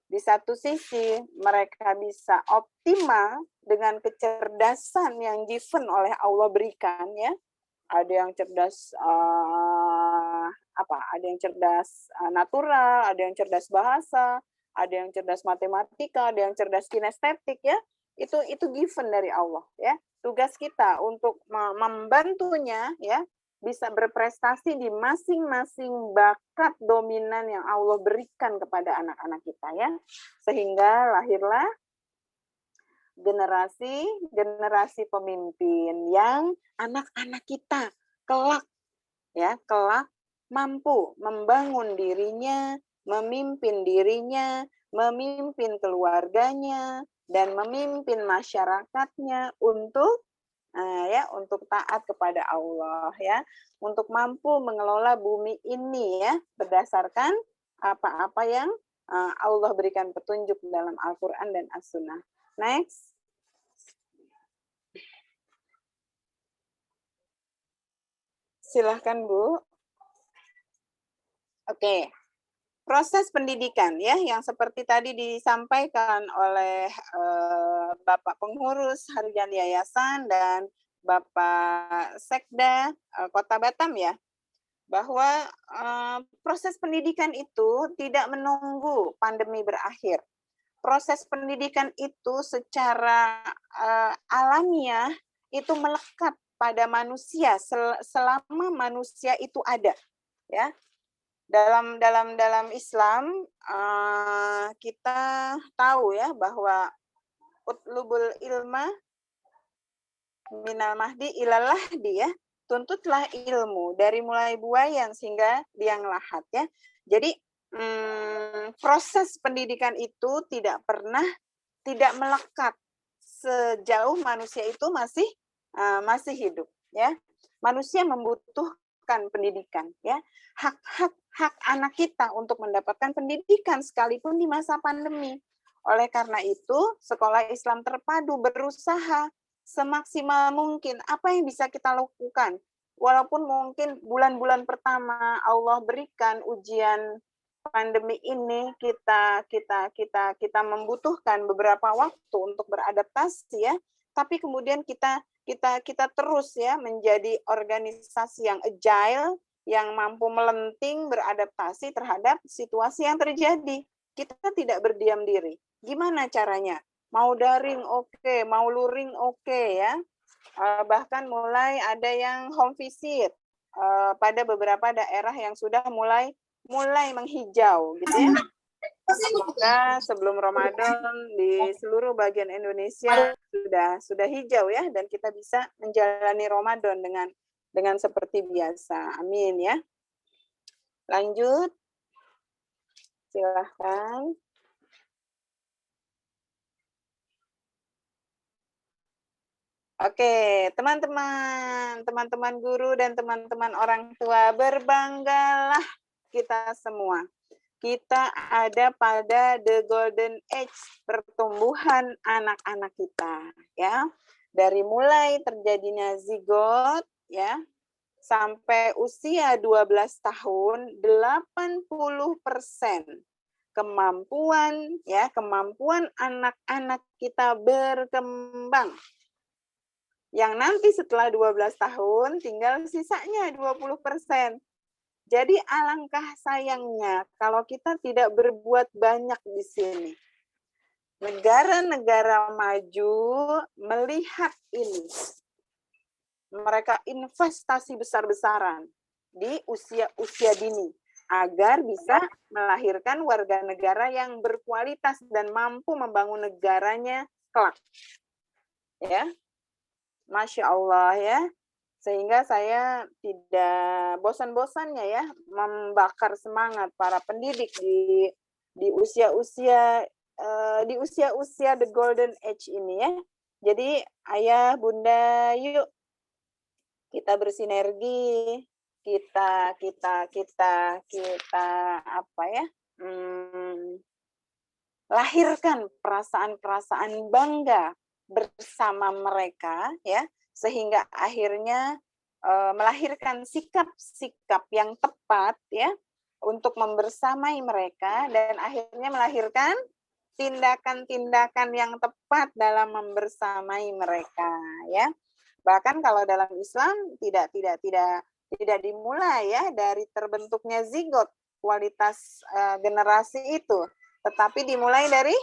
di satu sisi mereka bisa optimal dengan kecerdasan yang given oleh Allah berikan ya. Ada yang cerdas ada yang cerdas natural, ada yang cerdas bahasa, ada yang cerdas matematika, ada yang cerdas kinestetik ya. Itu given dari Allah ya. Tugas kita untuk membantunya ya bisa berprestasi di masing-masing bakat dominan yang Allah berikan kepada anak-anak kita ya, sehingga lahirlah generasi pemimpin yang anak-anak kita kelak mampu membangun dirinya, memimpin keluarganya dan memimpin masyarakatnya untuk taat kepada Allah ya, untuk mampu mengelola bumi ini ya berdasarkan apa-apa yang Allah berikan petunjuk dalam Al-Qur'an dan As-Sunnah. Next. Silahkan Bu. Oke. Proses pendidikan ya yang seperti tadi disampaikan oleh Bapak Pengurus Harian Yayasan dan Bapak Sekda Kota Batam ya, bahwa proses pendidikan itu tidak menunggu pandemi berakhir. Proses pendidikan itu secara alamiah itu melekat pada manusia selama manusia itu ada ya. Dalam Islam kita tahu ya bahwa utlubul ilma minal mahdi ilal lahdi ya, tuntutlah ilmu dari mulai buayan sehingga liang lahat ya. Jadi proses pendidikan itu tidak melekat sejauh manusia itu masih hidup, ya. Manusia membutuhkan pendidikan, ya. Hak anak kita untuk mendapatkan pendidikan sekalipun di masa pandemi. Oleh karena itu, Sekolah Islam Terpadu berusaha semaksimal mungkin apa yang bisa kita lakukan. Walaupun mungkin bulan-bulan pertama Allah berikan ujian pandemi ini, kita membutuhkan beberapa waktu untuk beradaptasi, ya. Tapi kemudian kita terus, ya, menjadi organisasi yang agile, yang mampu melenting beradaptasi terhadap situasi yang terjadi. Kita tidak berdiam diri. Gimana caranya? Mau daring oke, mau luring oke, ya. Bahkan mulai ada yang home visit pada beberapa daerah yang sudah mulai menghijau, gitu ya. Maka sebelum Ramadan di seluruh bagian Indonesia sudah hijau, ya, dan kita bisa menjalani Ramadan dengan seperti biasa. Amin, ya. Lanjut. Silahkan. Oke, teman-teman guru dan teman-teman orang tua, berbanggalah kita semua. Kita ada pada the golden age pertumbuhan anak-anak kita, ya. Dari mulai terjadinya zigot, ya, sampai usia 12 tahun, 80% kemampuan anak-anak kita berkembang. Yang nanti setelah 12 tahun tinggal sisanya 20%. Jadi alangkah sayangnya kalau kita tidak berbuat banyak di sini. Negara-negara maju melihat ini. Mereka investasi besar-besaran di usia dini agar bisa melahirkan warga negara yang berkualitas dan mampu membangun negaranya kelak. Ya. Masya Allah, ya. Sehingga saya tidak bosan-bosannya, ya, membakar semangat para pendidik di usia-usia the golden age ini, ya. Jadi ayah, bunda, yuk kita bersinergi, kita apa, ya? Lahirkan perasaan-perasaan bangga bersama mereka, ya, sehingga akhirnya melahirkan sikap-sikap yang tepat, ya, untuk membersamai mereka, dan akhirnya melahirkan tindakan-tindakan yang tepat dalam membersamai mereka, ya. Bahkan kalau dalam Islam tidak dimulai, ya, dari terbentuknya zigot kualitas generasi itu, tetapi dimulai dari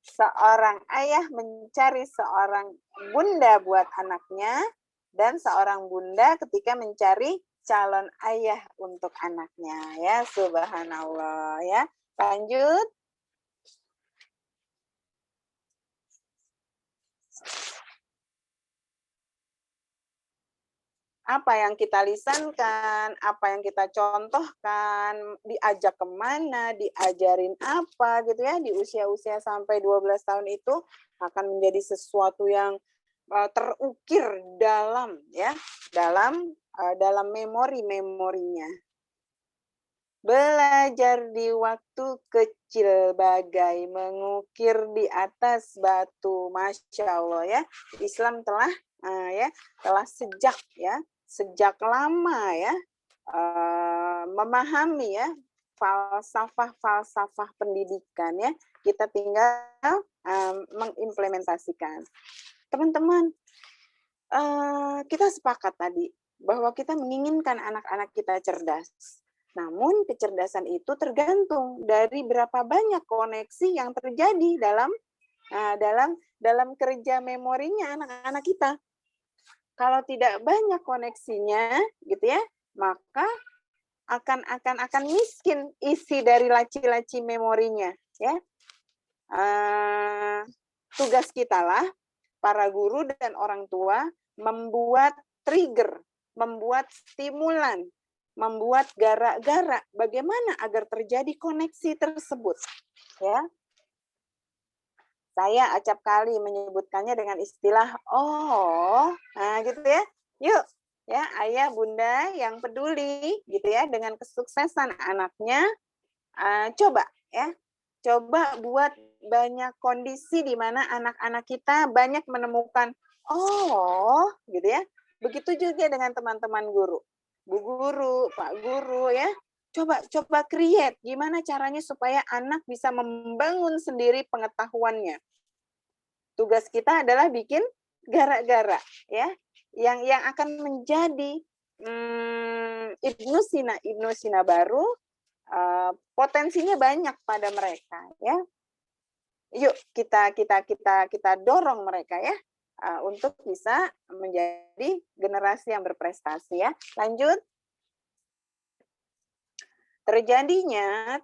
seorang ayah mencari seorang bunda buat anaknya, dan seorang bunda ketika mencari calon ayah untuk anaknya, ya. Subhanallah, ya. Lanjut. Apa yang kita lisankan, apa yang kita contohkan, diajak kemana, diajarin apa, gitu, ya, di usia-usia sampai 12 tahun itu akan menjadi sesuatu yang terukir dalam memori-memorinya. Belajar di waktu kecil bagai mengukir di atas batu. Masya Allah, ya. Islam telah sejak lama, ya, memahami, ya, falsafah pendidikan, ya. Kita tinggal mengimplementasikan. Teman-teman, kita sepakat tadi bahwa kita menginginkan anak-anak kita cerdas. Namun kecerdasan itu tergantung dari berapa banyak koneksi yang terjadi dalam kerja memorinya anak-anak kita. Kalau tidak banyak koneksinya, gitu, ya, maka akan miskin isi dari laci-laci memorinya, ya. Tugas kita lah, para guru dan orang tua, membuat trigger, membuat stimulan, membuat gara-gara bagaimana agar terjadi koneksi tersebut, ya. Saya acap kali menyebutkannya dengan istilah oh, nah gitu ya. Yuk, ya ayah bunda yang peduli gitu ya dengan kesuksesan anaknya, coba ya, coba buat banyak kondisi di mana anak-anak kita banyak menemukan oh gitu ya. Begitu juga dengan teman-teman guru, bu guru, pak guru ya. Coba create gimana caranya supaya anak bisa membangun sendiri pengetahuannya. Tugas kita adalah bikin gara-gara ya, yang akan menjadi Ibnu Sina baru, potensinya banyak pada mereka ya. Yuk kita dorong mereka ya untuk bisa menjadi generasi yang berprestasi ya. Lanjut. Terjadinya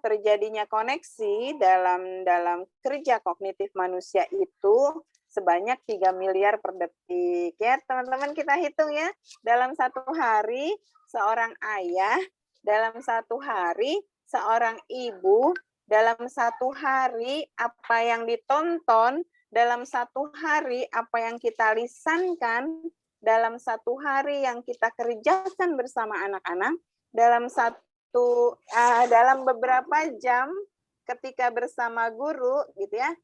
koneksi dalam kerja kognitif manusia itu sebanyak 3 miliar per detik ya teman-teman, kita hitung ya. Dalam satu hari seorang ayah, dalam satu hari seorang ibu, dalam satu hari apa yang ditonton, dalam satu hari apa yang kita lisankan, dalam satu hari yang kita kerjakan bersama anak-anak, dalam beberapa jam ketika bersama guru gitu ya,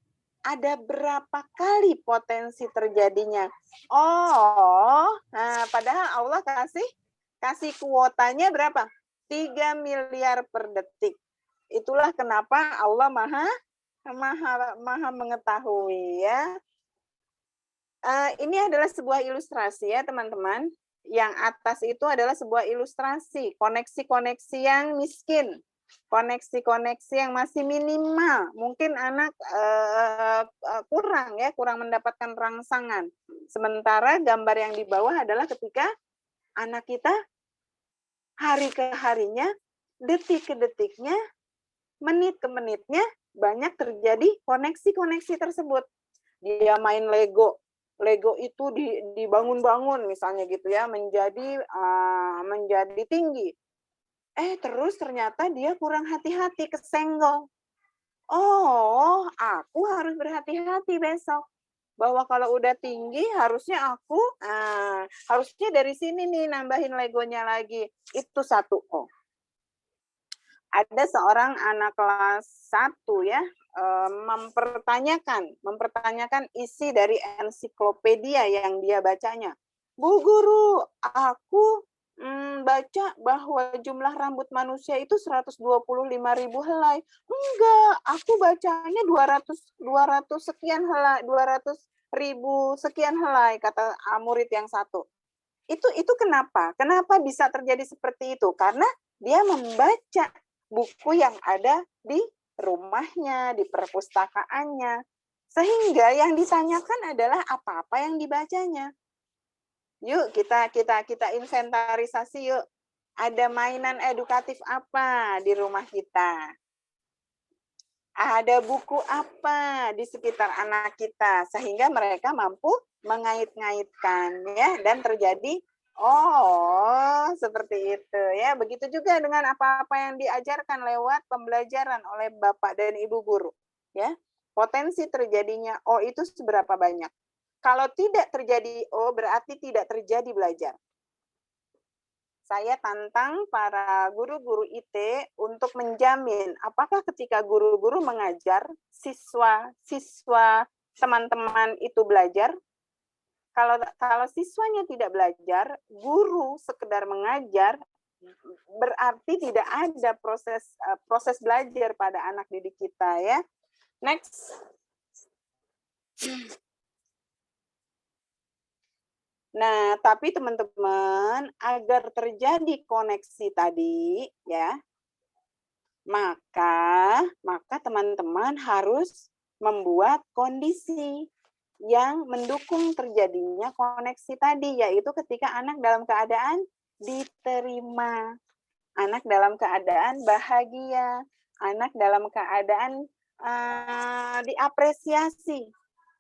ada berapa kali potensi terjadinya. Oh, nah padahal Allah kasih kuotanya berapa? 3 miliar per detik. Itulah kenapa Allah maha mengetahui ya. Ini adalah sebuah ilustrasi ya teman-teman. Yang atas itu adalah sebuah ilustrasi, koneksi-koneksi yang miskin, koneksi-koneksi yang masih minimal. Mungkin anak kurang mendapatkan rangsangan. Sementara gambar yang di bawah adalah ketika anak kita hari ke harinya, detik ke detiknya, menit ke menitnya, banyak terjadi koneksi-koneksi tersebut. Dia main Lego itu dibangun-bangun misalnya gitu ya, menjadi tinggi. Terus ternyata dia kurang hati-hati, kesenggol. Oh, aku harus berhati-hati besok. Bahwa kalau udah tinggi harusnya aku harusnya dari sini nih nambahin Legonya lagi. Itu satu. Oh. Ada seorang anak kelas 1 ya, mempertanyakan isi dari ensiklopedia yang dia bacanya. Bu guru, aku baca bahwa jumlah rambut manusia itu 125.000 helai. Enggak, aku bacanya 200 sekian helai, 200.000 sekian helai, kata murid yang satu. Itu kenapa? Kenapa bisa terjadi seperti itu? Karena dia membaca buku yang ada di rumahnya, di perpustakaannya. Sehingga yang ditanyakan adalah apa-apa yang dibacanya. Yuk kita inventarisasi yuk. Ada mainan edukatif apa di rumah kita? Ada buku apa di sekitar anak kita sehingga mereka mampu mengait-ngaitkan ya, dan terjadi oh seperti itu ya. Begitu juga dengan apa-apa yang diajarkan lewat pembelajaran oleh Bapak dan Ibu guru ya. Potensi terjadinya oh itu seberapa banyak? Kalau tidak terjadi oh berarti tidak terjadi belajar. Saya tantang para guru-guru IT untuk menjamin apakah ketika guru-guru mengajar, siswa teman-teman itu belajar. Kalau siswanya tidak belajar, guru sekedar mengajar, berarti tidak ada proses belajar pada anak didik kita ya. Next. Nah, tapi teman-teman, agar terjadi koneksi tadi ya, maka teman-teman harus membuat kondisi yang mendukung terjadinya koneksi tadi, yaitu ketika anak dalam keadaan diterima, anak dalam keadaan bahagia, anak dalam keadaan diapresiasi,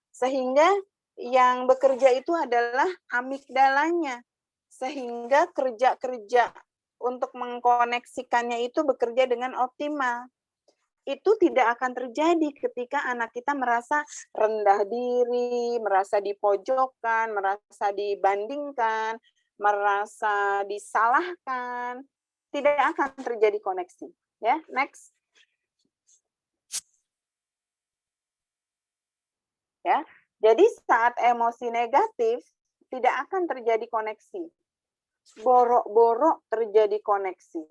sehingga yang bekerja itu adalah amigdalanya, sehingga kerja-kerja untuk mengkoneksikannya itu bekerja dengan optimal. itu tidak akan terjadi ketika anak kita merasa rendah diri, merasa dipojokkan, merasa dibandingkan, merasa disalahkan. Tidak akan terjadi koneksi. Ya, next. Ya, jadi saat emosi negatif tidak akan terjadi koneksi. Borok-borok terjadi koneksi.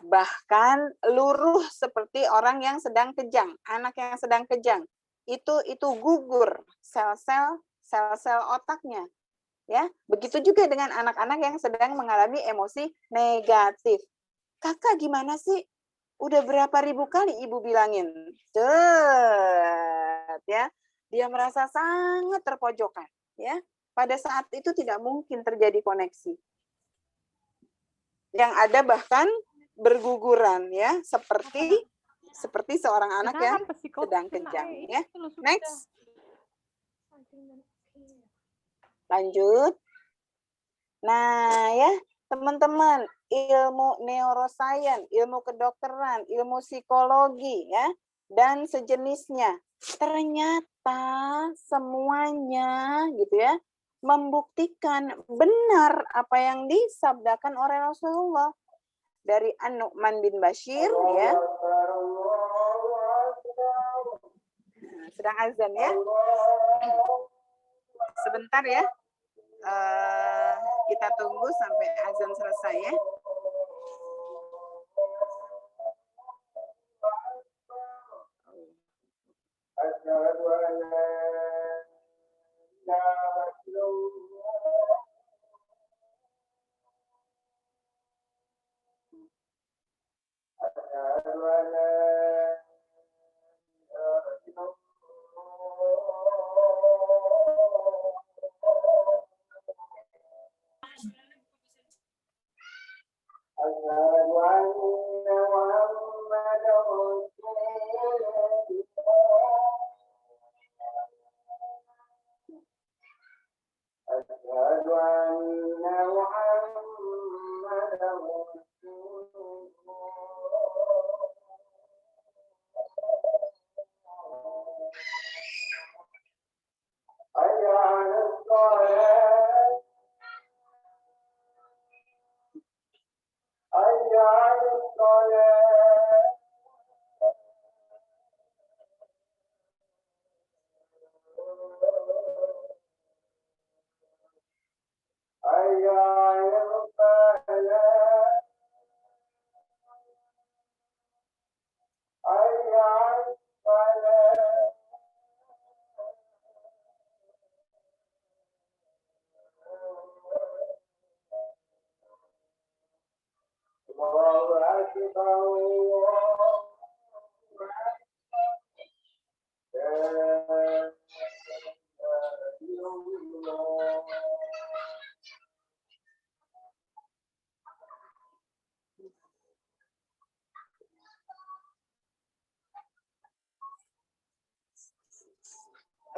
Bahkan luruh seperti orang yang sedang kejang, anak yang sedang kejang. Itu gugur sel-sel otaknya. Ya, begitu juga dengan anak-anak yang sedang mengalami emosi negatif. Kakak gimana sih? Udah berapa ribu kali ibu bilangin? Ya, dia merasa sangat terpojokkan. Ya, pada saat itu tidak mungkin terjadi koneksi. Yang ada bahkan berguguran, ya, seperti seorang anak yang sedang kejang. Ya, next. Lanjut. Nah, ya, teman-teman, ilmu neuroscience, ilmu kedokteran, ilmu psikologi, ya, dan sejenisnya, ternyata semuanya, gitu ya, membuktikan benar apa yang disabdakan oleh Rasulullah dari An-Nu'man bin Bashir, ya. Nah, sedang azan, ya. Sebentar, ya. Kita tunggu sampai azan selesai, ya.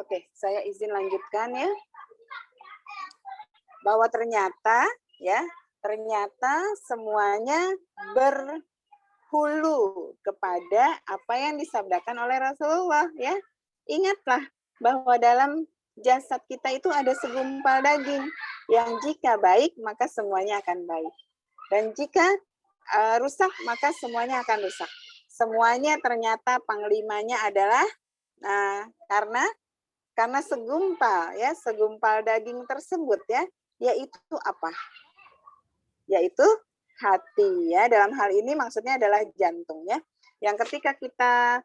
Oke, saya izin lanjutkan, ya. Bahwa ternyata semuanya berhulu kepada apa yang disabdakan oleh Rasulullah, ya. Ingatlah bahwa dalam jasad kita itu ada segumpal daging yang jika baik maka semuanya akan baik. Dan jika rusak maka semuanya akan rusak. Semuanya ternyata panglimanya adalah karena segumpal daging tersebut, ya, yaitu apa? Yaitu hati, ya. Dalam hal ini maksudnya adalah jantung, ya. Yang ketika kita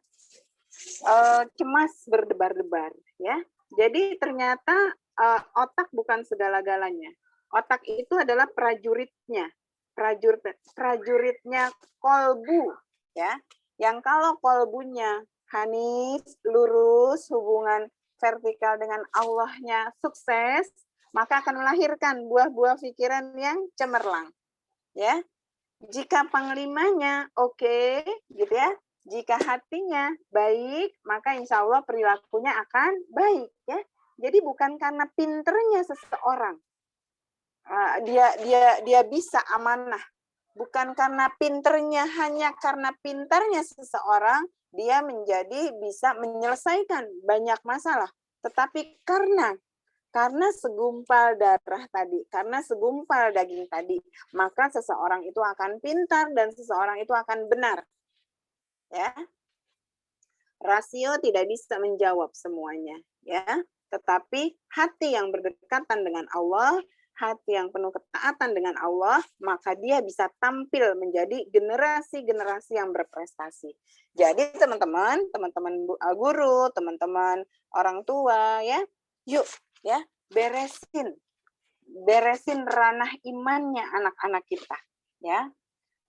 cemas berdebar-debar, ya. Jadi ternyata otak bukan segala-galanya. Otak itu adalah prajuritnya kolbu, ya. Yang kalau kolbunya Hanif, lurus, hubungan vertikal dengan Allahnya sukses, maka akan melahirkan buah-buah pikiran yang cemerlang. Ya, jika panglimanya oke, gitu ya. Jika hatinya baik, maka insya Allah perilakunya akan baik, ya. Jadi bukan karena pinternya seseorang dia bisa amanah. Bukan karena pinternya, hanya karena pintarnya seseorang dia menjadi bisa menyelesaikan banyak masalah. Tetapi karena segumpal darah tadi, karena segumpal daging tadi, maka seseorang itu akan pintar dan seseorang itu akan benar. Ya. Rasio tidak bisa menjawab semuanya, ya. Tetapi hati yang berdekatan dengan Allah, hati yang penuh ketaatan dengan Allah, maka dia bisa tampil menjadi generasi-generasi yang berprestasi. Jadi teman-teman guru, teman-teman orang tua, ya, yuk, ya, beresin ranah imannya anak-anak kita, ya.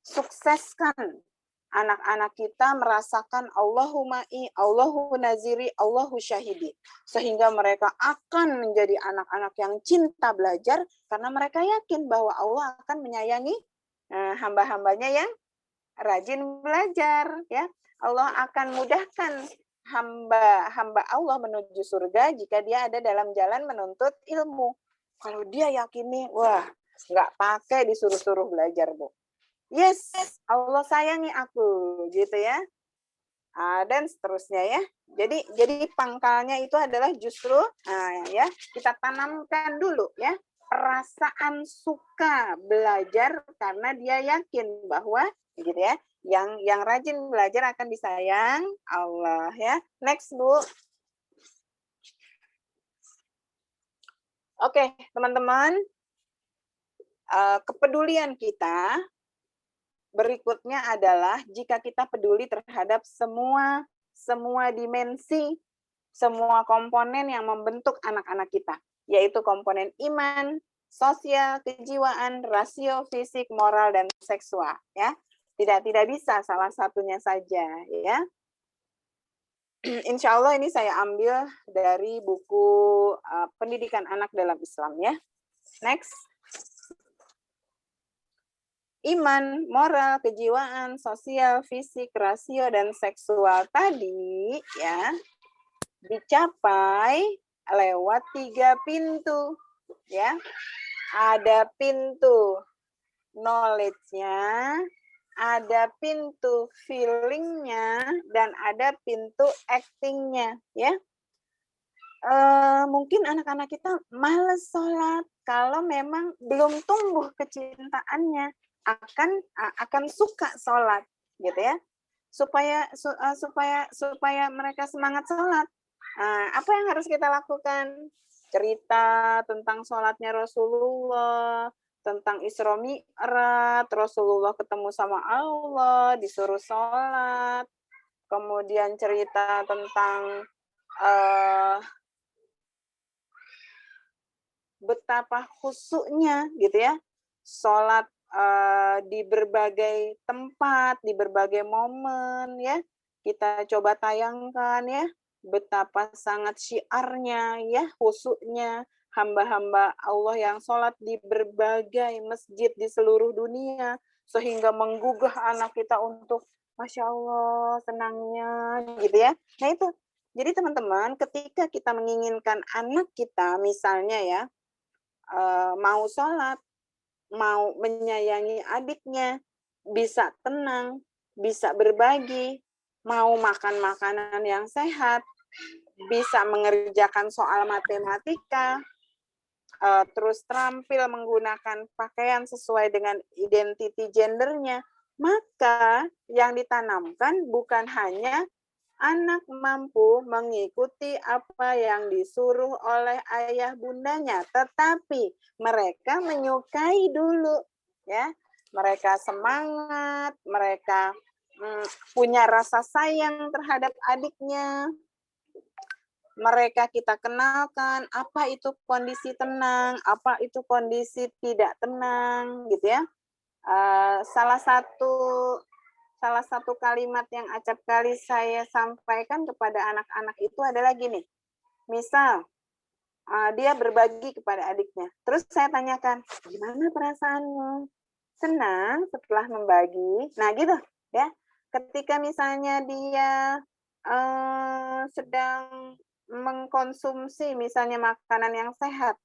Sukseskan anak-anak kita merasakan Allahu ma'i, Allahu naziri, Allahu syahidi. Sehingga mereka akan menjadi anak-anak yang cinta belajar karena mereka yakin bahwa Allah akan menyayangi hamba-hambanya yang rajin belajar. Ya, Allah akan mudahkan hamba Allah menuju surga jika dia ada dalam jalan menuntut ilmu. Kalau dia yakini, wah, nggak pakai disuruh-suruh belajar, Bu. Yes, Allah sayangi aku, gitu ya. Dan seterusnya ya. Jadi pangkalnya itu adalah justru ya, kita tanamkan dulu ya perasaan suka belajar karena dia yakin bahwa gitu ya, yang rajin belajar akan disayang Allah ya. Next, Bu. Oke, teman-teman. Kepedulian kita berikutnya adalah jika kita peduli terhadap semua dimensi, semua komponen yang membentuk anak-anak kita, yaitu komponen iman, sosial, kejiwaan, rasio, fisik, moral, dan seksual. Ya, tidak bisa salah satunya saja. Ya, Insya Allah ini saya ambil dari buku Pendidikan Anak dalam Islam. Ya, next. Iman, moral, kejiwaan, sosial, fisik, rasio, dan seksual tadi ya dicapai lewat 3 pintu ya. Ada pintu knowledge-nya, ada pintu feeling-nya, dan ada pintu acting-nya ya. Mungkin anak-anak kita malas sholat kalau memang belum tumbuh kecintaannya akan suka sholat gitu ya, supaya mereka semangat sholat. Apa yang harus kita lakukan? Cerita tentang sholatnya Rasulullah, tentang Isra Mi'raj, Rasulullah ketemu sama Allah, disuruh sholat, kemudian cerita tentang betapa khusyuknya gitu ya, sholat di berbagai tempat, di berbagai momen ya. Kita coba tayangkan ya, betapa sangat syiarnya ya, khusyuknya hamba-hamba Allah yang sholat di berbagai masjid di seluruh dunia, sehingga menggugah anak kita untuk Masya Allah, senangnya gitu ya. Nah itu, jadi teman-teman, ketika kita menginginkan anak kita misalnya ya, mau sholat, mau menyayangi adiknya, bisa tenang, bisa berbagi, mau makan makanan yang sehat, bisa mengerjakan soal matematika, terus terampil menggunakan pakaian sesuai dengan identiti gendernya, maka yang ditanamkan bukan hanya anak mampu mengikuti apa yang disuruh oleh ayah bundanya, tetapi mereka menyukai dulu, ya. Mereka semangat, mereka punya rasa sayang terhadap adiknya. Mereka kita kenalkan apa itu kondisi tenang, apa itu kondisi tidak tenang, gitu ya. Salah satu kalimat yang acap kali saya sampaikan kepada anak-anak itu adalah gini. Misal, dia berbagi kepada adiknya. Terus saya tanyakan, gimana perasaanmu? Senang setelah membagi? Nah gitu ya. Ketika misalnya dia sedang mengkonsumsi misalnya makanan yang sehat,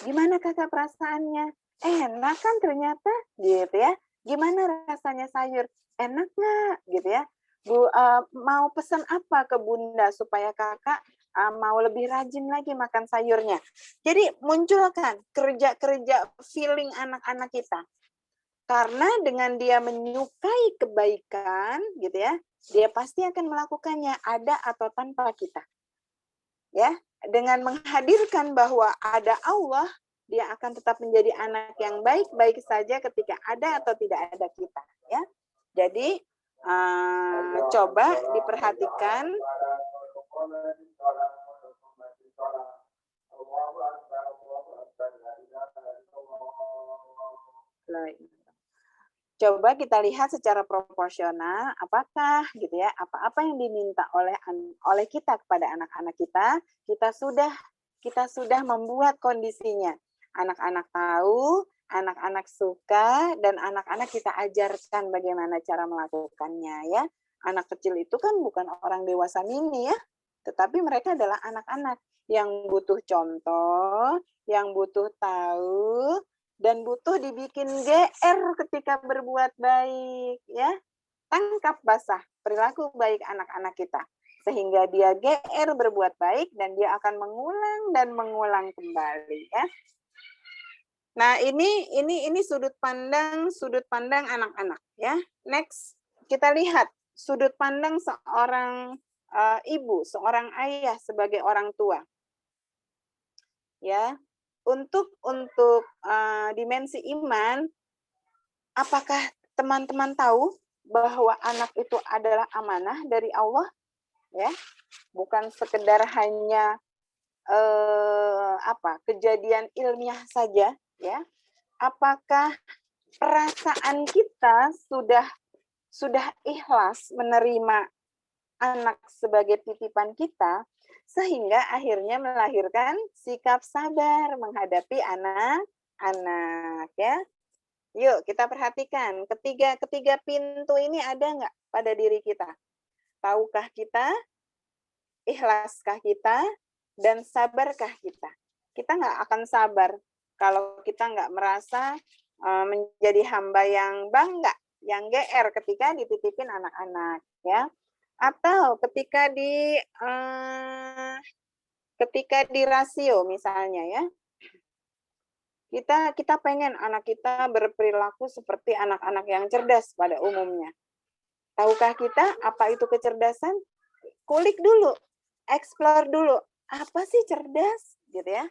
gimana kakak perasaannya? Enak kan ternyata gitu ya. Gimana rasanya sayur? Enak nggak gitu ya. Mau pesan apa ke Bunda supaya kakak mau lebih rajin lagi makan sayurnya. Jadi munculkan kerja-kerja feeling anak-anak kita. Karena dengan dia menyukai kebaikan, gitu ya, dia pasti akan melakukannya ada atau tanpa kita. Ya, dengan menghadirkan bahwa ada Allah, dia akan tetap menjadi anak yang baik-baik saja ketika ada atau tidak ada kita. Ya, jadi coba diperhatikan. Coba kita lihat secara proporsional, apakah gitu ya, apa-apa yang diminta oleh kita kepada anak-anak kita sudah membuat kondisinya. Anak-anak tahu, anak-anak suka, dan anak-anak kita ajarkan bagaimana cara melakukannya ya. Anak kecil itu kan bukan orang dewasa mini ya, tetapi mereka adalah anak-anak yang butuh contoh, yang butuh tahu, dan butuh dibikin GR ketika berbuat baik ya. Tangkap basah perilaku baik anak-anak kita sehingga dia GR berbuat baik dan dia akan mengulang dan mengulang kembali ya. Nah, ini sudut pandang anak-anak ya. Next, kita lihat sudut pandang seorang ibu, seorang ayah sebagai orang tua. Ya. Untuk dimensi iman, apakah teman-teman tahu bahwa anak itu adalah amanah dari Allah? Ya, bukan sekedar hanya kejadian ilmiah saja, ya. Apakah perasaan kita sudah ikhlas menerima anak sebagai titipan kita, sehingga akhirnya melahirkan sikap sabar menghadapi anak-anak ya. Yuk kita perhatikan ketiga pintu ini ada nggak pada diri kita? Tahukah kita, ikhlaskah kita, dan sabarkah kita? Kita nggak akan sabar kalau kita nggak merasa menjadi hamba yang bangga, yang GR ketika dititipin anak-anak ya. Atau ketika di rasio misalnya ya, kita pengen anak kita berperilaku seperti anak-anak yang cerdas pada umumnya. Tahukah kita apa itu kecerdasan? Kulik dulu, explore dulu, apa sih cerdas gitu ya.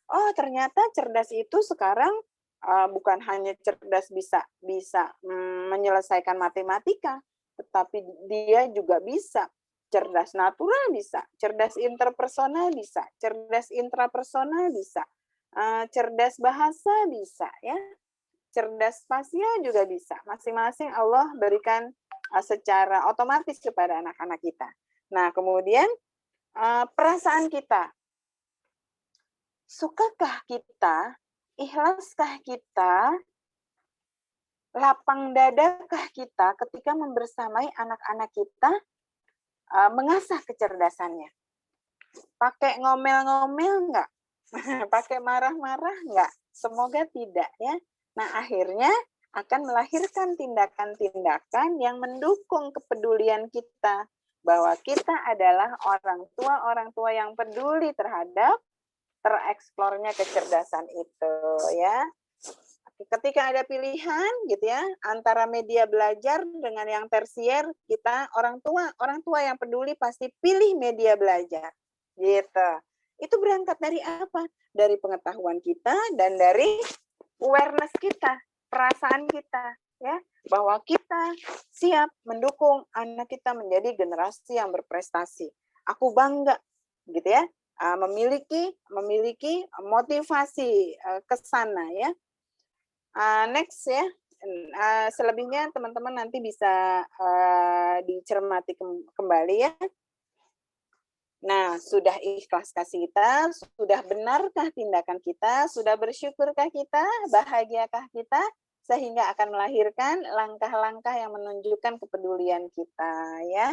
Oh, ternyata cerdas itu sekarang bukan hanya cerdas bisa menyelesaikan matematika, tetapi dia juga bisa cerdas natural, bisa cerdas interpersonal, bisa cerdas intrapersonal, bisa cerdas bahasa, bisa ya, cerdas spasial juga bisa. Masing-masing Allah berikan secara otomatis kepada anak-anak kita. Nah, kemudian perasaan kita, sukakah kita, ikhlaskah kita, lapang dadakah kita ketika membersamai anak-anak kita mengasah kecerdasannya? Pakai ngomel-ngomel enggak? Pakai marah-marah enggak? Semoga tidak ya. Nah, akhirnya akan melahirkan tindakan-tindakan yang mendukung kepedulian kita, bahwa kita adalah orang tua yang peduli terhadap tereksplornya kecerdasan itu ya. Ketika ada pilihan gitu ya antara media belajar dengan yang tersier, kita orang tua yang peduli pasti pilih media belajar gitu. Itu berangkat dari apa? Dari pengetahuan kita dan dari awareness kita, perasaan kita ya, bahwa kita siap mendukung anak kita menjadi generasi yang berprestasi. Aku bangga gitu ya, memiliki motivasi ke sana ya. Next ya, selebihnya teman-teman nanti bisa dicermati kembali ya. Nah, sudah ikhlaskah kita, sudah benarkah tindakan kita, sudah bersyukurkah kita, bahagiakah kita, sehingga akan melahirkan langkah-langkah yang menunjukkan kepedulian kita ya.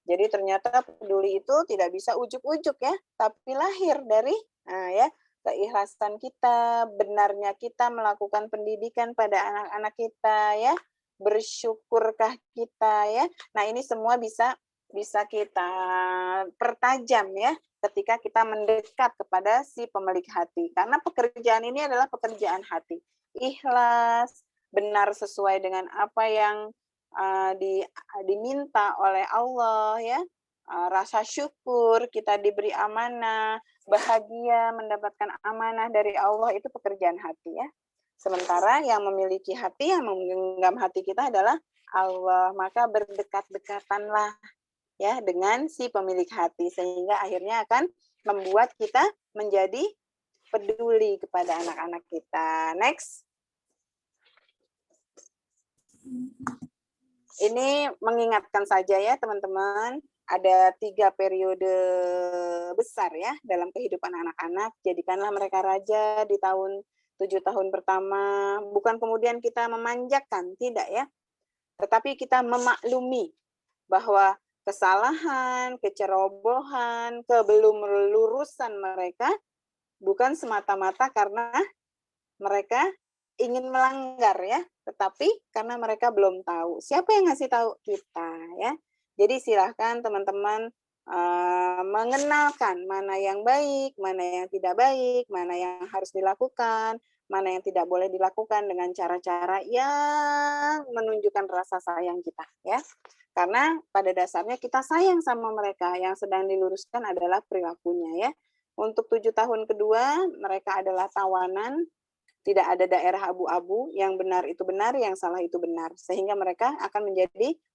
Jadi ternyata peduli itu tidak bisa ujuk-ujuk ya, tapi lahir dari keikhlasan kita, benarnya kita melakukan pendidikan pada anak-anak kita ya, Bersyukurkah kita ya? Nah, ini semua bisa kita pertajam ya ketika kita mendekat kepada si pemilik hati. Karena pekerjaan ini adalah pekerjaan hati. Ikhlas, benar sesuai dengan apa yang diminta oleh Allah ya. Rasa syukur, kita diberi amanah, bahagia mendapatkan amanah dari Allah, itu pekerjaan hati ya. Sementara yang memiliki hati, yang menggenggam hati kita adalah Allah. Maka berdekat-dekatanlah ya dengan si pemilik hati, sehingga akhirnya akan membuat kita menjadi peduli kepada anak-anak kita. Next. Ini mengingatkan saja ya teman-teman, ada 3 periode besar ya dalam kehidupan anak-anak. Jadikanlah mereka raja di tahun 7 tahun pertama, bukan kemudian kita memanjakan, tidak ya. Tetapi kita memaklumi bahwa kesalahan, kecerobohan, kebelum lurusan mereka bukan semata-mata karena mereka ingin melanggar ya, tetapi karena mereka belum tahu. Siapa yang ngasih tahu? Kita ya. Jadi silahkan teman-teman mengenalkan mana yang baik, mana yang tidak baik, mana yang harus dilakukan, mana yang tidak boleh dilakukan dengan cara-cara yang menunjukkan rasa sayang kita ya. Karena pada dasarnya kita sayang sama mereka, yang sedang diluruskan adalah perilakunya ya. Untuk 7 tahun kedua mereka adalah tawanan, tidak ada daerah abu-abu, yang benar itu benar, yang salah itu benar. Sehingga mereka akan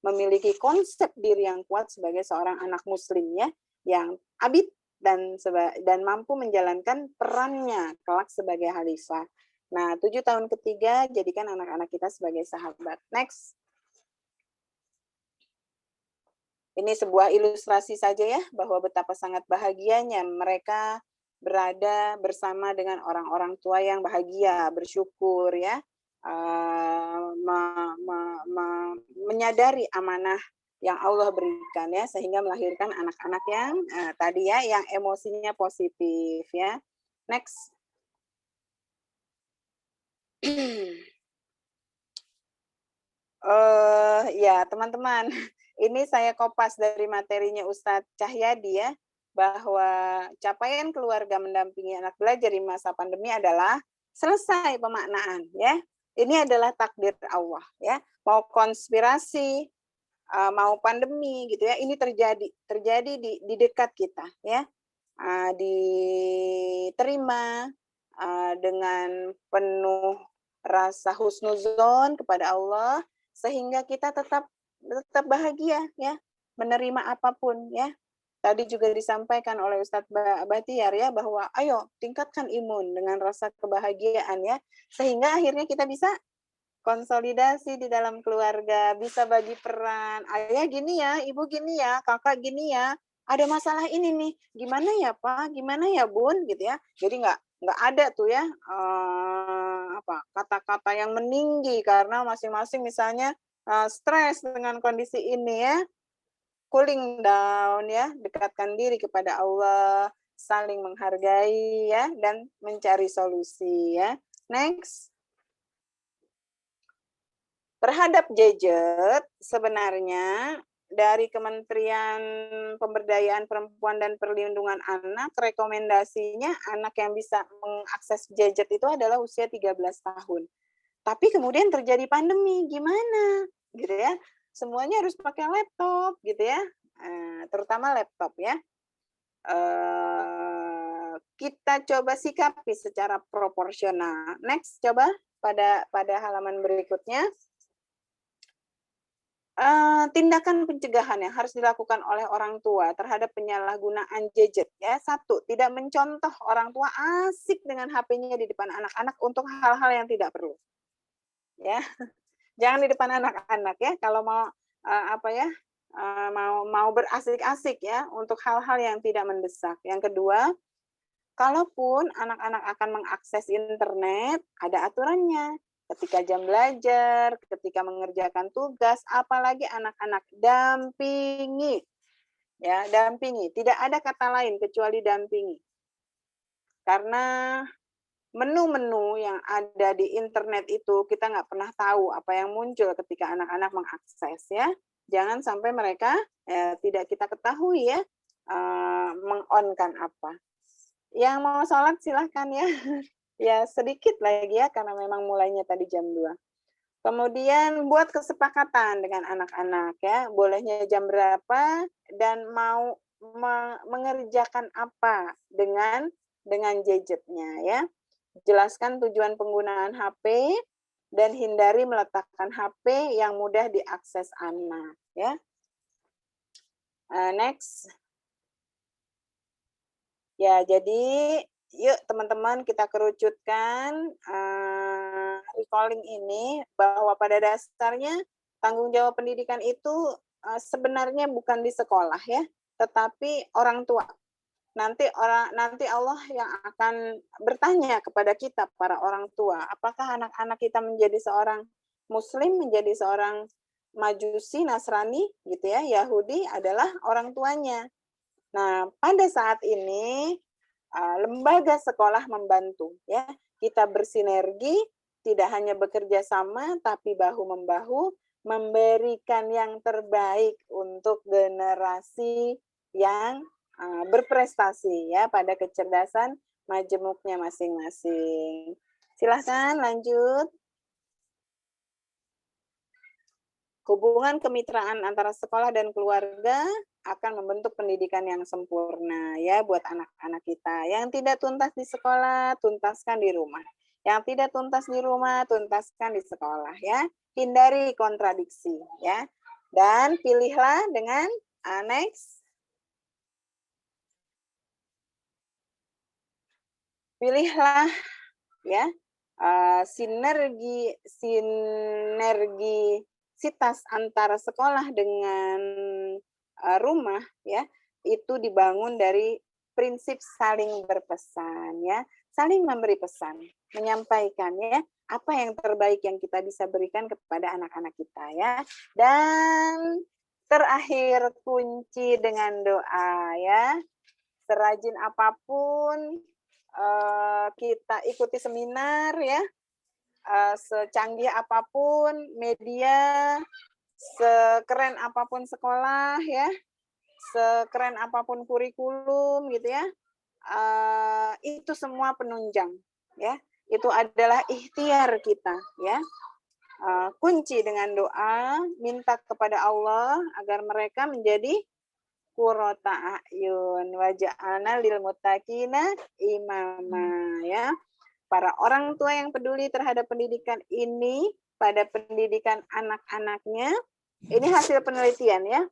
memiliki konsep diri yang kuat sebagai seorang anak muslim ya, yang abid dan mampu menjalankan perannya kelak sebagai khalifah. Nah, 7 tahun ketiga jadikan anak-anak kita sebagai sahabat. Next. Ini sebuah ilustrasi saja ya, bahwa betapa sangat bahagianya mereka berada bersama dengan orang-orang tua yang bahagia, bersyukur ya, menyadari amanah yang Allah berikan ya, sehingga melahirkan anak-anak yang tadi ya, yang emosinya positif ya. Next. Ya teman-teman, ini saya kopas dari materinya Ustadz Cahyadi ya, bahwa capaian keluarga mendampingi anak belajar di masa pandemi adalah selesai pemaknaan ya. Ini adalah takdir Allah ya. Mau konspirasi, mau pandemi gitu ya, ini terjadi di dekat kita ya. Diterima dengan penuh rasa husnuzon kepada Allah, sehingga kita tetap bahagia ya, menerima apapun ya. Tadi juga disampaikan oleh Ustadz Bahtiar ya, bahwa ayo tingkatkan imun dengan rasa kebahagiaan ya, sehingga akhirnya kita bisa konsolidasi di dalam keluarga, bisa bagi peran. Ayah gini ya, ibu gini ya, kakak gini ya, ada masalah ini nih, gimana ya Pak, gimana ya Bun gitu ya. Jadi nggak ada tuh ya kata-kata yang meninggi karena masing-masing misalnya stres dengan kondisi ini ya. Cooling down ya, dekatkan diri kepada Allah, saling menghargai ya, dan mencari solusi ya. Next. Terhadap gadget sebenarnya dari Kementerian Pemberdayaan Perempuan dan Perlindungan Anak, rekomendasinya anak yang bisa mengakses gadget itu adalah usia 13 tahun. Tapi kemudian terjadi pandemi, gimana? Gitu ya. Semuanya harus pakai laptop gitu ya. Terutama laptop ya. Kita coba sikapi secara proporsional. Next, coba pada halaman berikutnya. Tindakan pencegahan yang harus dilakukan oleh orang tua terhadap penyalahgunaan gadget ya. 1, tidak mencontoh orang tua asik dengan HP-nya di depan anak-anak untuk hal-hal yang tidak perlu. Ya. Jangan di depan anak-anak ya, kalau mau mau berasik-asik ya untuk hal-hal yang tidak mendesak. Yang kedua, kalaupun anak-anak akan mengakses internet, ada aturannya. Ketika jam belajar, ketika mengerjakan tugas, apalagi anak-anak, dampingi. Ya, dampingi. Tidak ada kata lain kecuali dampingi. Karena menu-menu yang ada di internet itu kita nggak pernah tahu apa yang muncul ketika anak-anak mengakses ya. Jangan sampai mereka tidak kita ketahui ya meng-on-kan apa. Yang mau sholat silahkan ya. Ya sedikit lagi ya karena memang mulainya tadi jam 2. Kemudian buat kesepakatan dengan anak-anak ya, bolehnya jam berapa dan mau mengerjakan apa dengan gadgetnya ya. Jelaskan tujuan penggunaan HP dan hindari meletakkan HP yang mudah diakses anak ya. Next. Ya, jadi yuk teman-teman kita kerucutkan recalling ini bahwa pada dasarnya tanggung jawab pendidikan itu sebenarnya bukan di sekolah ya, tetapi orang tua. Nanti Allah yang akan bertanya kepada kita para orang tua, apakah anak-anak kita menjadi seorang Muslim, menjadi seorang Majusi, Nasrani, gitu ya, Yahudi adalah orang tuanya. Nah, pada saat ini lembaga sekolah membantu, ya, kita bersinergi, tidak hanya bekerja sama, tapi bahu-membahu memberikan yang terbaik untuk generasi yang berprestasi ya pada kecerdasan majemuknya masing-masing. Silahkan lanjut. Hubungan kemitraan antara sekolah dan keluarga akan membentuk pendidikan yang sempurna ya buat anak-anak kita. Yang tidak tuntas di sekolah, tuntaskan di rumah. Yang tidak tuntas di rumah, tuntaskan di sekolah ya. Hindari kontradiksi ya. Dan pilihlah dengan next. Pilihlah ya sinergisitas antara sekolah dengan rumah ya itu dibangun dari prinsip saling berpesan ya, saling memberi pesan, menyampaikan ya apa yang terbaik yang kita bisa berikan kepada anak-anak kita ya. Dan terakhir kunci dengan doa ya. Serajin apapun kita ikuti seminar ya, secanggih apapun media, sekeren apapun sekolah ya, sekeren apapun kurikulum gitu ya, itu semua penunjang ya, itu adalah ikhtiar kita ya. Kunci dengan doa, minta kepada Allah agar mereka menjadi qurrata a'yun wa ja'alna lil muttaqina imama ya. Para orang tua yang peduli terhadap pendidikan ini pada pendidikan anak-anaknya, ini hasil penelitian ya,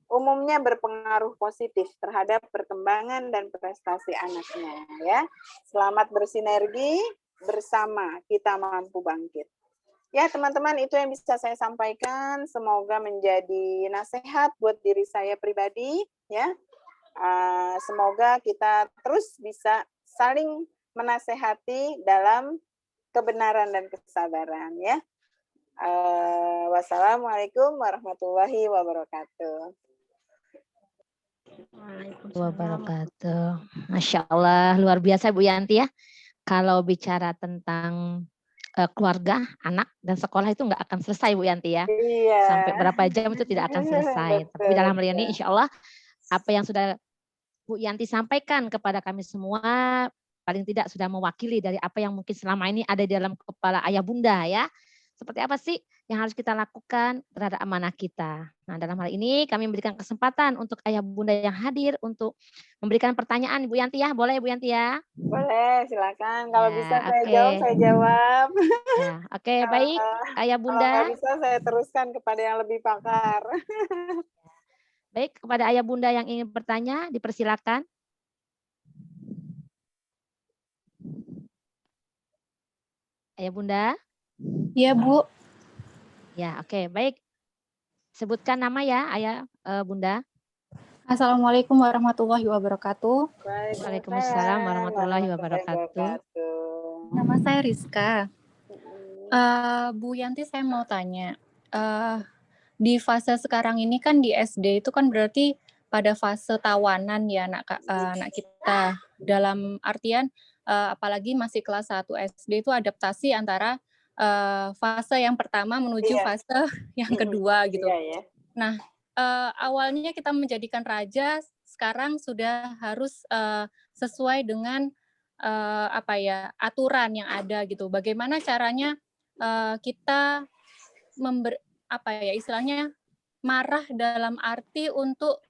umumnya berpengaruh positif terhadap perkembangan dan prestasi anaknya ya. Selamat bersinergi, bersama kita mampu bangkit. Ya teman-teman, itu yang bisa saya sampaikan. Semoga menjadi nasihat buat diri saya pribadi. Ya, semoga kita terus bisa saling menasehati dalam kebenaran dan kesabaran. Ya, wassalamualaikum warahmatullahi wabarakatuh. Wabarakatuh. Masya Allah, luar biasa Bu Yanti ya. Kalau bicara tentang keluarga, anak, dan sekolah itu nggak akan selesai Bu Yanti ya. Iya. Sampai berapa jam itu tidak akan selesai. Betul, tapi dalam hari ini insya Allah apa yang sudah Bu Yanti sampaikan kepada kami semua paling tidak sudah mewakili dari apa yang mungkin selama ini ada di dalam kepala ayah bunda ya. Seperti apa sih yang harus kita lakukan terhadap amanah kita. Nah dalam hal ini kami memberikan kesempatan untuk ayah bunda yang hadir untuk memberikan pertanyaan Bu Yanti ya. Boleh Bu Yanti ya? Boleh, silakan. Kalau Ya, bisa saya oke. jawab, saya jawab. Ya, oke, baik ayah bunda. Kalau nggak bisa saya teruskan kepada yang lebih pakar. Baik, kepada ayah bunda yang ingin bertanya, dipersilakan. Ayah bunda? Iya Bu. Ya, oke, baik. Sebutkan nama ya, ayah bunda. Assalamualaikum warahmatullahi wabarakatuh. Waalaikumsalam warahmatullahi wabarakatuh. Nama saya Rizka. Bu Yanti, saya mau tanya. Di fase sekarang ini kan di SD itu kan berarti pada fase tawanan ya anak kita. Dalam artian apalagi masih kelas 1 SD itu adaptasi antara fase yang pertama menuju Iya. fase yang kedua gitu. Iya ya. Nah, awalnya kita menjadikan raja, sekarang sudah harus sesuai dengan aturan yang ada gitu. Bagaimana caranya kita istilahnya marah dalam arti untuk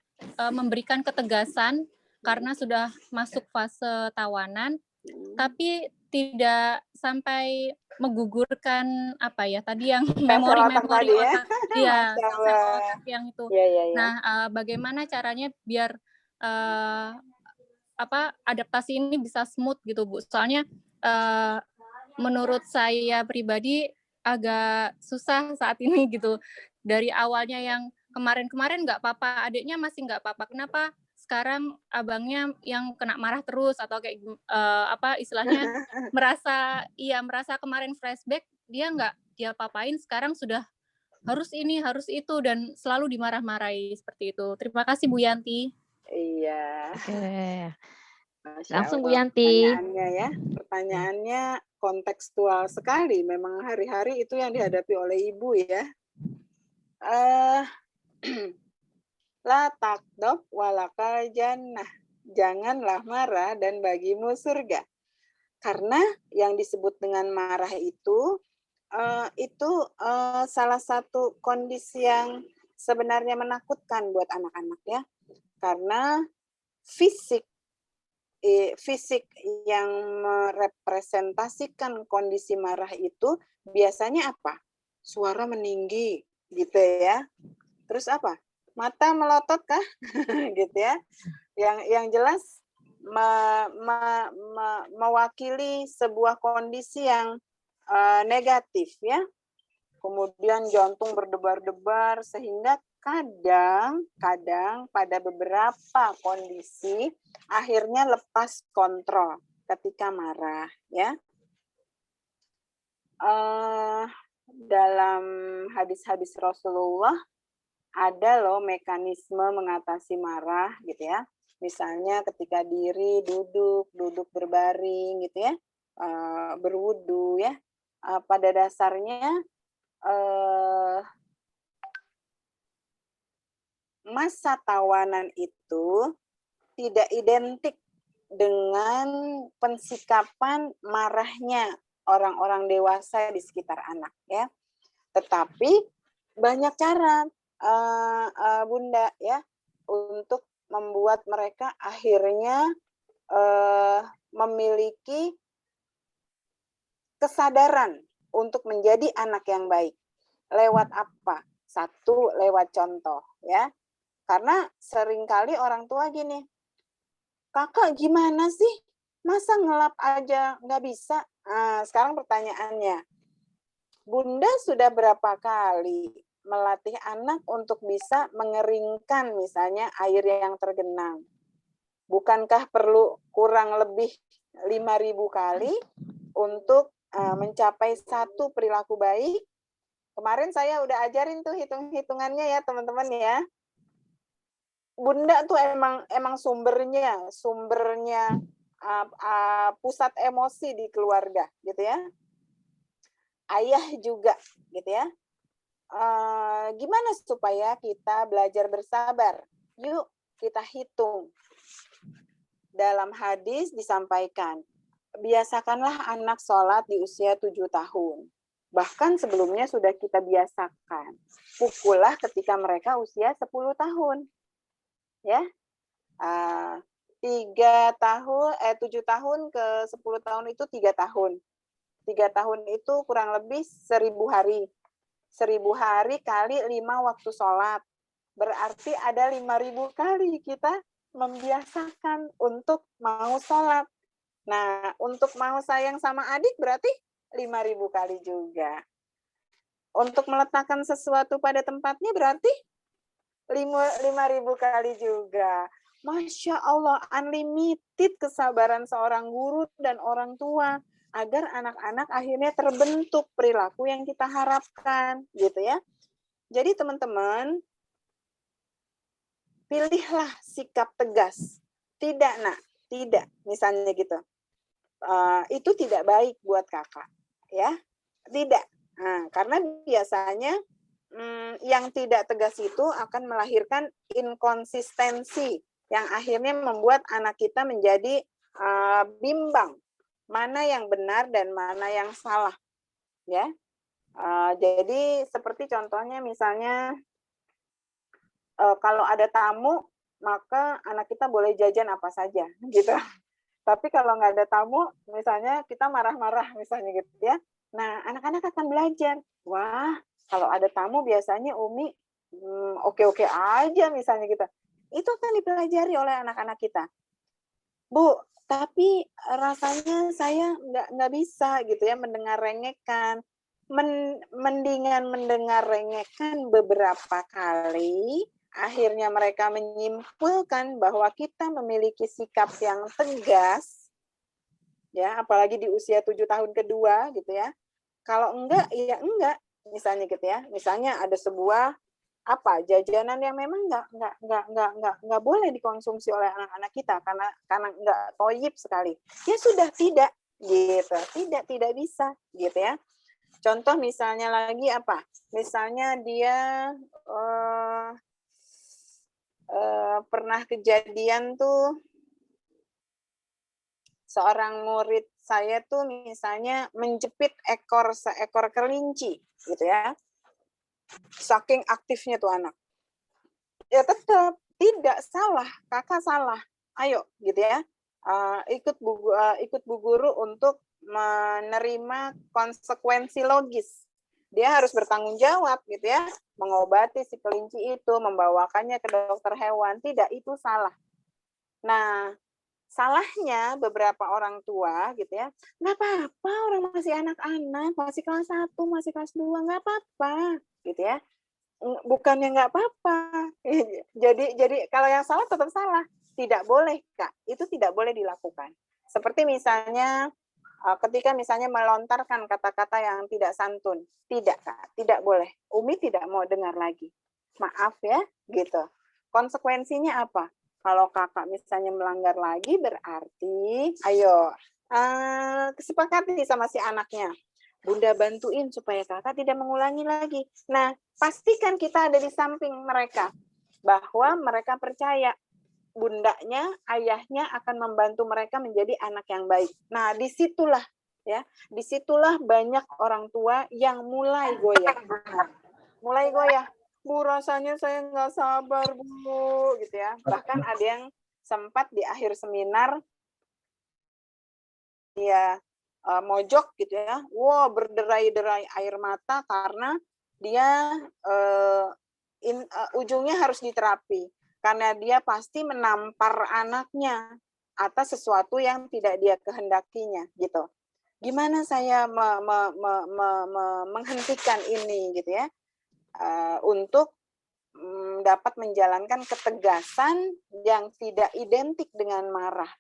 memberikan ketegasan karena sudah masuk fase tawanan, tapi tidak sampai menggugurkan tadi yang memori-memori tadi ya. otak, iya, Masya sel-sel Allah. otak yang itu. Iya, iya, iya. Nah, bagaimana caranya biar adaptasi ini bisa smooth gitu, Bu? Soalnya menurut saya pribadi agak susah saat ini gitu. Dari awalnya yang kemarin-kemarin nggak apa-apa, adiknya masih nggak apa-apa. Kenapa sekarang abangnya yang kena marah terus atau kayak istilahnya merasa kemarin flashback dia nggak dia apa-apain, sekarang sudah harus ini harus itu dan selalu dimarah-marahi seperti itu. Terima kasih Bu Yanti. Iya. Oke. Masya Langsung Bu Allah. Yanti. Pertanyaannya kontekstual sekali. Memang hari-hari itu yang dihadapi oleh ibu ya. La takdob walakal jannah. Janganlah marah dan bagimu surga. Karena yang disebut dengan marah itu salah satu kondisi yang sebenarnya menakutkan buat anak-anak ya. Karena fisik yang merepresentasikan kondisi marah itu biasanya apa? Suara meninggi gitu ya. Terus apa? Mata melotot kah? Gitu ya. Yang jelas mewakili sebuah kondisi yang negatif ya. Kemudian jantung berdebar-debar sehingga kadang pada beberapa kondisi akhirnya lepas kontrol ketika marah ya. Dalam hadis-hadis Rasulullah ada loh mekanisme mengatasi marah gitu ya. Misalnya ketika diri duduk berbaring gitu ya, berwudu ya. Pada dasarnya masa tawanan itu tidak identik dengan pensikapan marahnya orang-orang dewasa di sekitar anak ya. Tetapi banyak cara Bunda ya untuk membuat mereka akhirnya memiliki kesadaran untuk menjadi anak yang baik. Lewat apa? Satu, lewat contoh ya. Karena seringkali orang tua gini, kakak gimana sih? Masa ngelap aja nggak bisa? Nah, sekarang pertanyaannya, Bunda sudah berapa kali melatih anak untuk bisa mengeringkan misalnya air yang tergenang? Bukankah perlu kurang lebih 5.000 kali untuk mencapai satu perilaku baik? Kemarin saya udah ajarin tuh hitung-hitungannya ya teman-teman ya. Bunda tuh emang sumbernya pusat emosi di keluarga gitu ya. Ayah juga gitu ya. Gimana supaya kita belajar bersabar? Yuk kita hitung. Dalam hadis disampaikan, biasakanlah anak sholat di usia 7 tahun. Bahkan sebelumnya sudah kita biasakan. Pukullah ketika mereka usia 10 tahun. Ya, 7 tahun ke 10 tahun itu 3 tahun. 3 tahun itu kurang lebih 1.000 hari. 1.000 hari kali 5 waktu sholat. Berarti ada 5.000 kali kita membiasakan untuk mau sholat. Nah, untuk mau sayang sama adik berarti 5.000 kali juga. Untuk meletakkan sesuatu pada tempatnya berarti 5.000 kali juga. Masya Allah, unlimited kesabaran seorang guru dan orang tua agar anak-anak akhirnya terbentuk perilaku yang kita harapkan, gitu ya. Jadi teman-teman, pilihlah sikap tegas. Tidak, nak, tidak, misalnya gitu. itu tidak baik buat kakak, ya, tidak. Nah, karena biasanya yang tidak tegas itu akan melahirkan inkonsistensi yang akhirnya membuat anak kita menjadi bimbang mana yang benar dan mana yang salah, ya. Jadi seperti contohnya misalnya kalau ada tamu maka anak kita boleh jajan apa saja, gitu. Tapi kalau nggak ada tamu, misalnya kita marah-marah misalnya gitu ya. Nah, anak-anak akan belajar. Wah, kalau ada tamu biasanya Umi oke-oke aja misalnya gitu. Itu akan dipelajari oleh anak-anak kita. Bu, tapi rasanya saya nggak bisa gitu ya mendengar rengekan. Mendingan mendengar rengekan beberapa kali, akhirnya mereka menyimpulkan bahwa kita memiliki sikap yang tegas, ya, apalagi di usia 7 tahun kedua gitu ya. Kalau enggak, ya enggak, misalnya gitu ya. Misalnya ada sebuah jajanan yang memang nggak boleh dikonsumsi oleh anak-anak kita karena nggak toyib sekali. Ya sudah tidak gitu, tidak bisa gitu ya. Contoh misalnya lagi apa? Misalnya dia pernah kejadian tuh seorang murid saya tuh misalnya menjepit seekor kelinci gitu ya. Saking aktifnya tuh anak. Ya tetap tidak salah, kakak salah. Ayo gitu ya. Ikut Bu Guru untuk menerima konsekuensi logis. Dia harus bertanggung jawab gitu ya, mengobati si kelinci itu, membawakannya ke dokter hewan. Tidak, itu salah. Nah, salahnya beberapa orang tua gitu ya, nggak apa-apa, orang masih anak-anak, masih kelas 1, masih kelas 2, nggak apa-apa gitu ya. Bukannya nggak apa-apa. Jadi kalau yang salah tetap salah. Tidak boleh, Kak. Itu tidak boleh dilakukan. Seperti misalnya ketika misalnya melontarkan kata-kata yang tidak santun. Tidak, Kak. Tidak boleh. Umi tidak mau dengar lagi. Maaf ya, gitu. Konsekuensinya apa? Kalau kakak misalnya melanggar lagi berarti, ayo, kesepakati sama si anaknya. Bunda bantuin supaya kakak tidak mengulangi lagi. Nah, pastikan kita ada di samping mereka. Bahwa mereka percaya bundanya, ayahnya akan membantu mereka menjadi anak yang baik. Nah, disitulah ya, disitulah banyak orang tua yang mulai goyah. Mulai goyah. Bu, rasanya saya nggak sabar, Bu, gitu ya. Bahkan ada yang sempat di akhir seminar, dia mojok gitu ya, berderai-derai air mata karena dia ujungnya harus diterapi. Karena dia pasti menampar anaknya atas sesuatu yang tidak dia kehendakinya gitu. Gimana saya menghentikan ini gitu ya, untuk dapat menjalankan ketegasan yang tidak identik dengan marah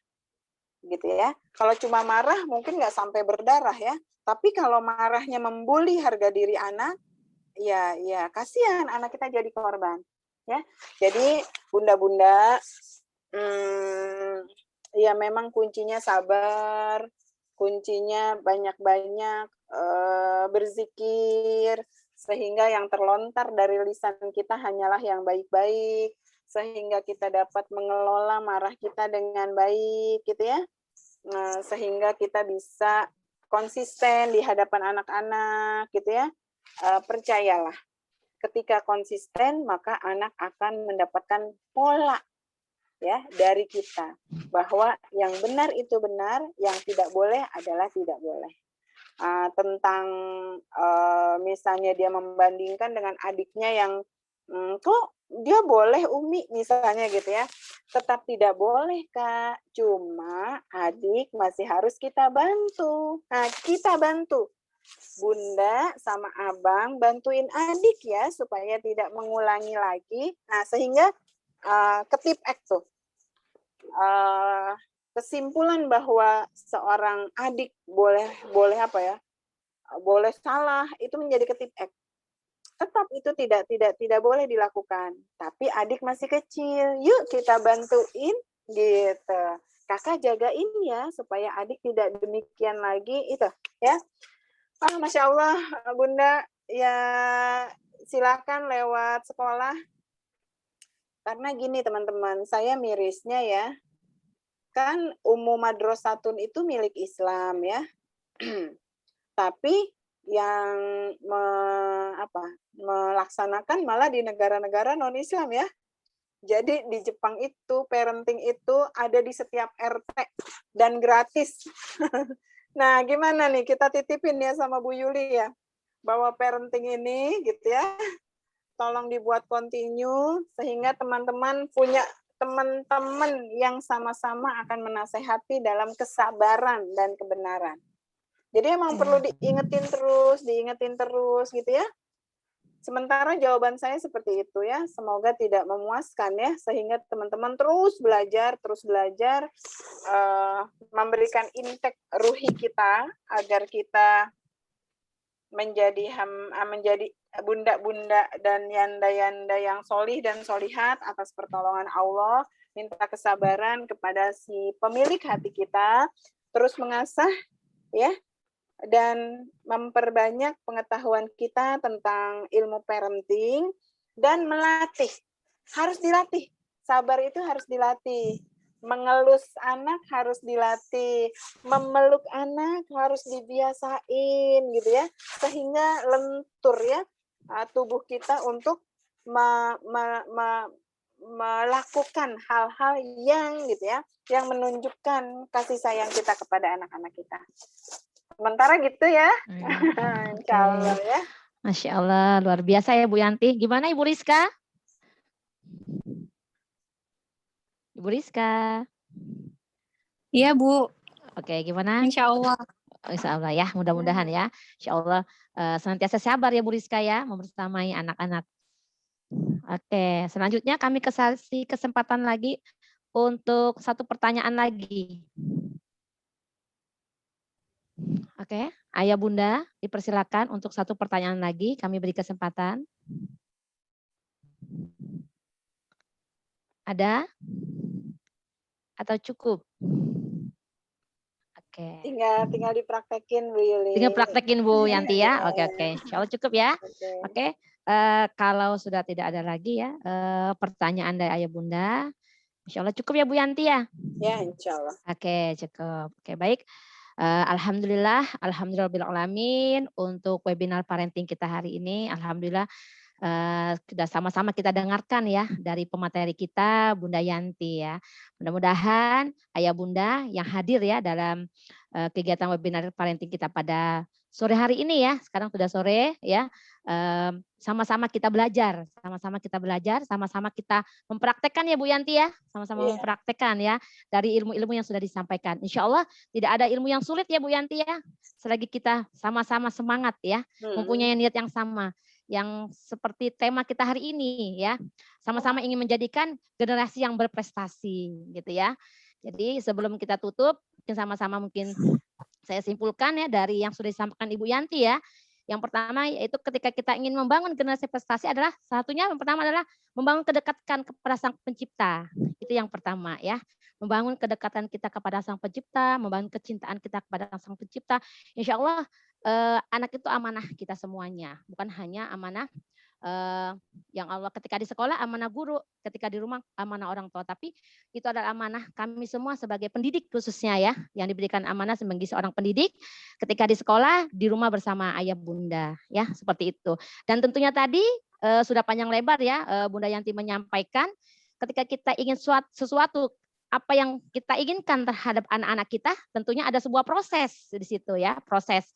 gitu ya. Kalau cuma marah mungkin nggak sampai berdarah ya, tapi kalau marahnya membuli harga diri anak, ya kasihan anak kita jadi korban ya. Jadi bunda-bunda, ya memang kuncinya sabar, kuncinya banyak-banyak berzikir, sehingga yang terlontar dari lisan kita hanyalah yang baik-baik, sehingga kita dapat mengelola marah kita dengan baik gitu ya. Sehingga kita bisa konsisten di hadapan anak-anak gitu ya. Percayalah, ketika konsisten maka anak akan mendapatkan pola ya dari kita, bahwa yang benar itu benar, yang tidak boleh adalah tidak boleh. Tentang misalnya dia membandingkan dengan adiknya yang kok dia boleh Umi misalnya gitu ya, tetap tidak boleh Kak, cuma adik masih harus kita bantu. Nah, kita bantu Bunda sama Abang bantuin adik ya supaya tidak mengulangi lagi. Nah, sehingga ketip tuh. Kesimpulan bahwa seorang adik boleh apa ya? Boleh salah, itu menjadi ketip Tetap itu tidak boleh dilakukan. Tapi adik masih kecil. Yuk kita bantuin gitu. kakak jagain ya supaya adik tidak demikian lagi itu ya. Masya Allah, Bunda, ya silakan lewat sekolah. Karena gini teman-teman, saya mirisnya ya, kan Madrasatun itu milik Islam ya. Tapi yang melaksanakan malah di negara-negara non-Islam ya. Jadi di Jepang itu parenting itu ada di setiap RT dan gratis. Nah, gimana nih kita titipin ya sama Bu Yuli ya, bahwa parenting ini gitu ya, tolong dibuat continue sehingga teman-teman punya teman-teman yang sama-sama akan menasehati dalam kesabaran dan kebenaran. Jadi emang perlu diingetin terus gitu ya. Sementara jawaban saya seperti itu ya, semoga tidak memuaskan ya, sehingga teman-teman terus belajar, memberikan intake ruhi kita, agar kita menjadi bunda-bunda dan yanda-yanda yang solih dan solihat atas pertolongan Allah, minta kesabaran kepada si pemilik hati kita, terus mengasah ya, dan memperbanyak pengetahuan kita tentang ilmu parenting dan melatih. Harus dilatih. Sabar itu harus dilatih. Mengelus anak harus dilatih. Memeluk anak harus dibiasain gitu ya. Sehingga lentur ya tubuh kita untuk melakukan hal-hal yang gitu ya, yang menunjukkan kasih sayang kita kepada anak-anak kita. Sementara gitu ya. Insya Allah ya. Masya Allah, luar biasa ya Bu Yanti. Gimana Ibu Rizka? Ibu Rizka. Iya Bu. Oke, gimana? Insya Allah. Insya Allah ya, mudah-mudahan ya. Insya Allah senantiasa sabar ya Bu Rizka ya, membersamai anak-anak. Oke, selanjutnya kami kasih kesempatan lagi untuk satu pertanyaan lagi. Oke, Ayah Bunda dipersilakan untuk satu pertanyaan lagi, kami beri kesempatan. Ada? Atau cukup? Oke. Tinggal dipraktekin Bu Yuli. Tinggal praktekin Bu Yanti ya. Oke. Insya Allah cukup ya. Oke. Kalau sudah tidak ada lagi ya pertanyaan dari Ayah Bunda, insya Allah cukup ya Bu Yanti ya. Ya, insya Allah. Oke, cukup. Oke, baik. Alhamdulillahirrahmanirrahim untuk webinar parenting kita hari ini. Alhamdulillah sudah sama-sama kita dengarkan ya dari pemateri kita Bunda Yanti ya. Mudah-mudahan Ayah Bunda yang hadir ya dalam kegiatan webinar parenting kita pada sore hari ini ya. Sekarang sudah sore ya. Sama-sama kita belajar, sama-sama kita mempraktekkan ya Bu Yanti ya. Sama-sama mempraktekkan ya dari ilmu-ilmu yang sudah disampaikan. Insya Allah tidak ada ilmu yang sulit ya Bu Yanti ya. Selagi kita sama-sama semangat ya, mempunyai niat yang sama. Yang seperti tema kita hari ini ya, sama-sama ingin menjadikan generasi yang berprestasi gitu ya. Jadi sebelum kita tutup, sama-sama mungkin saya simpulkan ya dari yang sudah disampaikan Ibu Yanti ya. Yang pertama yaitu ketika kita ingin membangun generasi prestasi adalah yang pertama adalah membangun kedekatan kepada Sang Pencipta. Itu yang pertama ya. Membangun kedekatan kita kepada Sang Pencipta, membangun kecintaan kita kepada Sang Pencipta. Insya Allah anak itu amanah kita semuanya, bukan hanya amanah yang Allah ketika di sekolah amanah guru, ketika di rumah amanah orang tua, tapi itu adalah amanah kami semua sebagai pendidik khususnya ya, yang diberikan amanah sebagai seorang pendidik ketika di sekolah, di rumah bersama ayah bunda ya, seperti itu. Dan tentunya tadi sudah panjang lebar ya Bunda Yanti menyampaikan ketika kita ingin sesuatu apa yang kita inginkan terhadap anak-anak kita, tentunya ada sebuah proses di situ ya, proses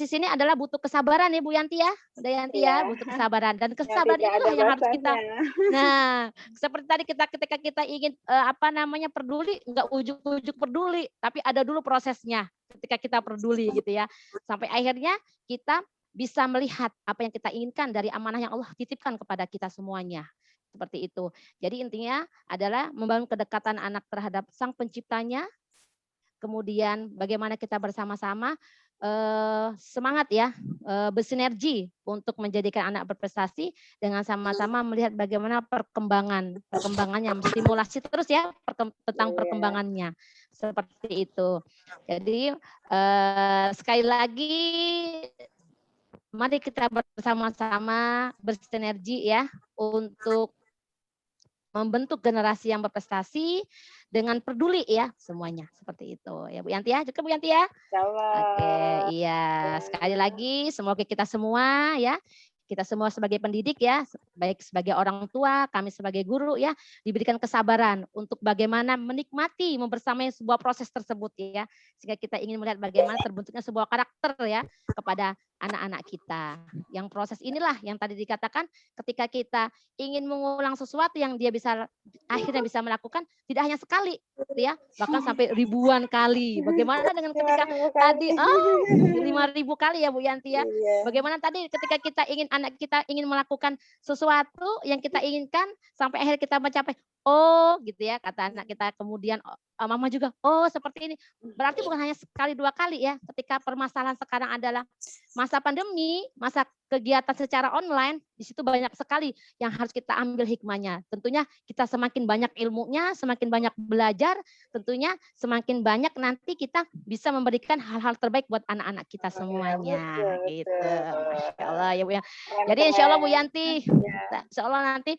di sini adalah butuh kesabaran ya Bu Yanti ya, Bunda Yanti ya, butuh kesabaran dan kesabaran itulah yang harus kita. Nah, seperti tadi ketika kita ingin peduli, enggak ujuk-ujuk peduli, tapi ada dulu prosesnya ketika kita peduli gitu ya, sampai akhirnya kita bisa melihat apa yang kita inginkan dari amanah yang Allah titipkan kepada kita semuanya. Seperti itu. Jadi intinya adalah membangun kedekatan anak terhadap Sang Penciptanya, kemudian bagaimana kita bersama-sama semangat ya, bersinergi untuk menjadikan anak berprestasi dengan sama-sama melihat bagaimana perkembangannya, stimulasi terus ya tentang perkembangannya seperti itu. Jadi sekali lagi mari kita bersama-sama bersinergi ya untuk membentuk generasi yang berprestasi dengan peduli ya semuanya seperti itu ya Bu Yanti ya. Cukup Bu Yanti ya. Oke, iya. Sekali lagi semoga kita semua ya, kita semua sebagai pendidik ya, baik sebagai orang tua, kami sebagai guru ya, diberikan kesabaran untuk bagaimana menikmati membersamai sebuah proses tersebut ya, sehingga kita ingin melihat bagaimana terbentuknya sebuah karakter ya kepada anak-anak kita. Yang proses inilah yang tadi dikatakan ketika kita ingin mengulang sesuatu yang dia bisa akhirnya bisa melakukan tidak hanya sekali ya, bahkan sampai ribuan kali. Bagaimana dengan ketika tadi 5.000 kali ya Bu Yanti ya. Bagaimana tadi ketika kita ingin anak kita ingin melakukan sesuatu yang kita inginkan sampai akhir kita mencapai oh gitu ya kata anak kita, kemudian mama juga oh seperti ini. Berarti bukan hanya sekali dua kali ya. Ketika permasalahan sekarang adalah masa pandemi, masa kegiatan secara online, di situ banyak sekali yang harus kita ambil hikmahnya. Tentunya kita semakin banyak ilmunya, semakin banyak belajar, tentunya semakin banyak nanti kita bisa memberikan hal-hal terbaik buat anak-anak kita semuanya. Gitu. Masya Allah ya Bu ya. Jadi insya Allah Bu Yanti, insya Allah nanti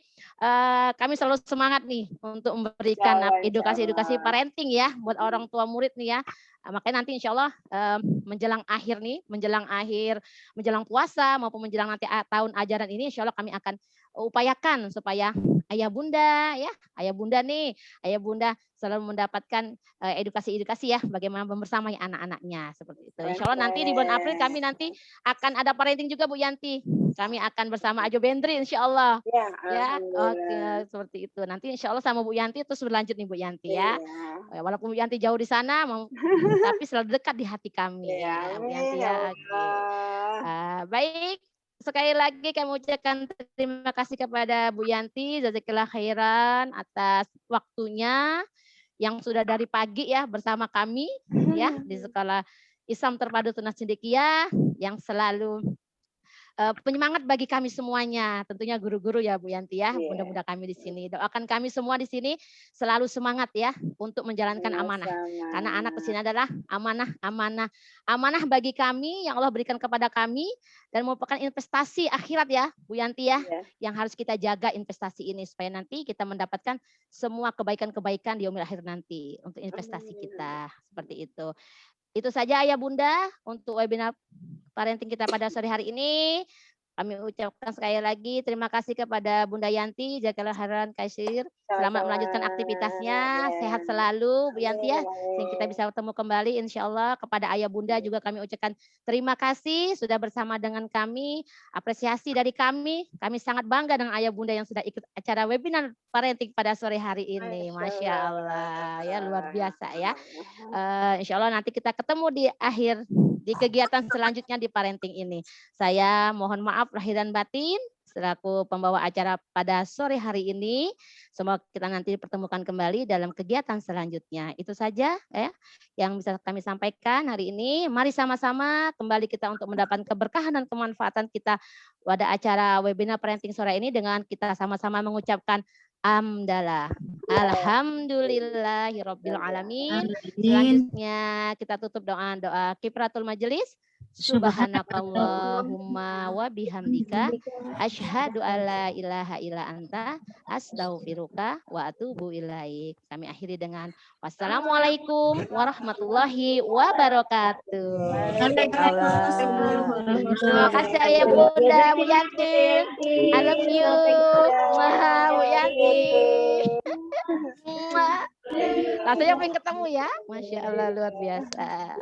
kami selalu semangat nih untuk memberikan edukasi-edukasi parenting ya buat orang tua murid nih ya. Makanya nanti insya Allah menjelang puasa maupun menjelang nanti tahun ajaran ini insya Allah kami akan upayakan supaya ayah bunda selalu mendapatkan edukasi-edukasi ya bagaimana membersamai anak-anaknya seperti itu. Insya Allah nanti di bulan April kami nanti akan ada parenting juga Bu Yanti. Kami akan bersama Ajo Bendri insya Allah. Ya, oke seperti itu. Nanti insya Allah sama Bu Yanti terus berlanjut nih Bu Yanti ya. Walaupun Bu Yanti jauh di sana, tapi selalu dekat di hati kami ya Bu Yanti ya. Baik. Sekali lagi kami ucapkan terima kasih kepada Bu Yanti, jazakallah khairan atas waktunya yang sudah dari pagi ya bersama kami ya di Sekolah Islam Terpadu Tunas Cendekia yang selalu penyemangat bagi kami semuanya, tentunya guru-guru ya Bu Yanti ya. Mudah-mudahan kami di sini doakan kami semua di sini selalu semangat ya untuk menjalankan amanah. Karena anak di sini adalah amanah bagi kami yang Allah berikan kepada kami dan merupakan investasi akhirat ya Bu Yanti ya, yang harus kita jaga investasi ini supaya nanti kita mendapatkan semua kebaikan-kebaikan di yaumil akhir nanti untuk investasi kita seperti itu. Itu saja Ayah Bunda untuk webinar parenting kita pada sore hari ini. Kami ucapkan sekali lagi terima kasih kepada Bunda Yanti, jazakallahu khairan katsir. Selamat melanjutkan aktivitasnya, sehat selalu Bu Yanti ya. Sehingga kita bisa bertemu kembali insya Allah. Kepada Ayah Bunda juga kami ucapkan terima kasih sudah bersama dengan kami. Apresiasi dari kami sangat bangga dengan Ayah Bunda yang sudah ikut acara webinar parenting pada sore hari ini. Masya Allah ya, luar biasa ya. Insya Allah nanti kita ketemu di kegiatan selanjutnya di parenting ini. Saya mohon maaf lahir dan batin selaku pembawa acara pada sore hari ini. Semoga kita nanti dipertemukan kembali dalam kegiatan selanjutnya. Itu saja ya yang bisa kami sampaikan hari ini. Mari sama-sama kembali kita untuk mendapatkan keberkahan dan kemanfaatan kita pada acara webinar parenting sore ini dengan kita sama-sama mengucapkan Hamdalah. Alhamdulillahirabbil alamin. Selanjutnya kita tutup doa kifaratul majelis. Subhanakallahumma wa bihamdika asyhadu alla ilaha illa anta astaghfiruka wa atubu ilaik. Kami akhiri dengan wassalamualaikum warahmatullahi wabarakatuh. Terima kasih ya Bunda Bu Yanti. I love you. Wah, Bu Yanti. Rasanya pengen ketemu ya. Masya Allah luar biasa.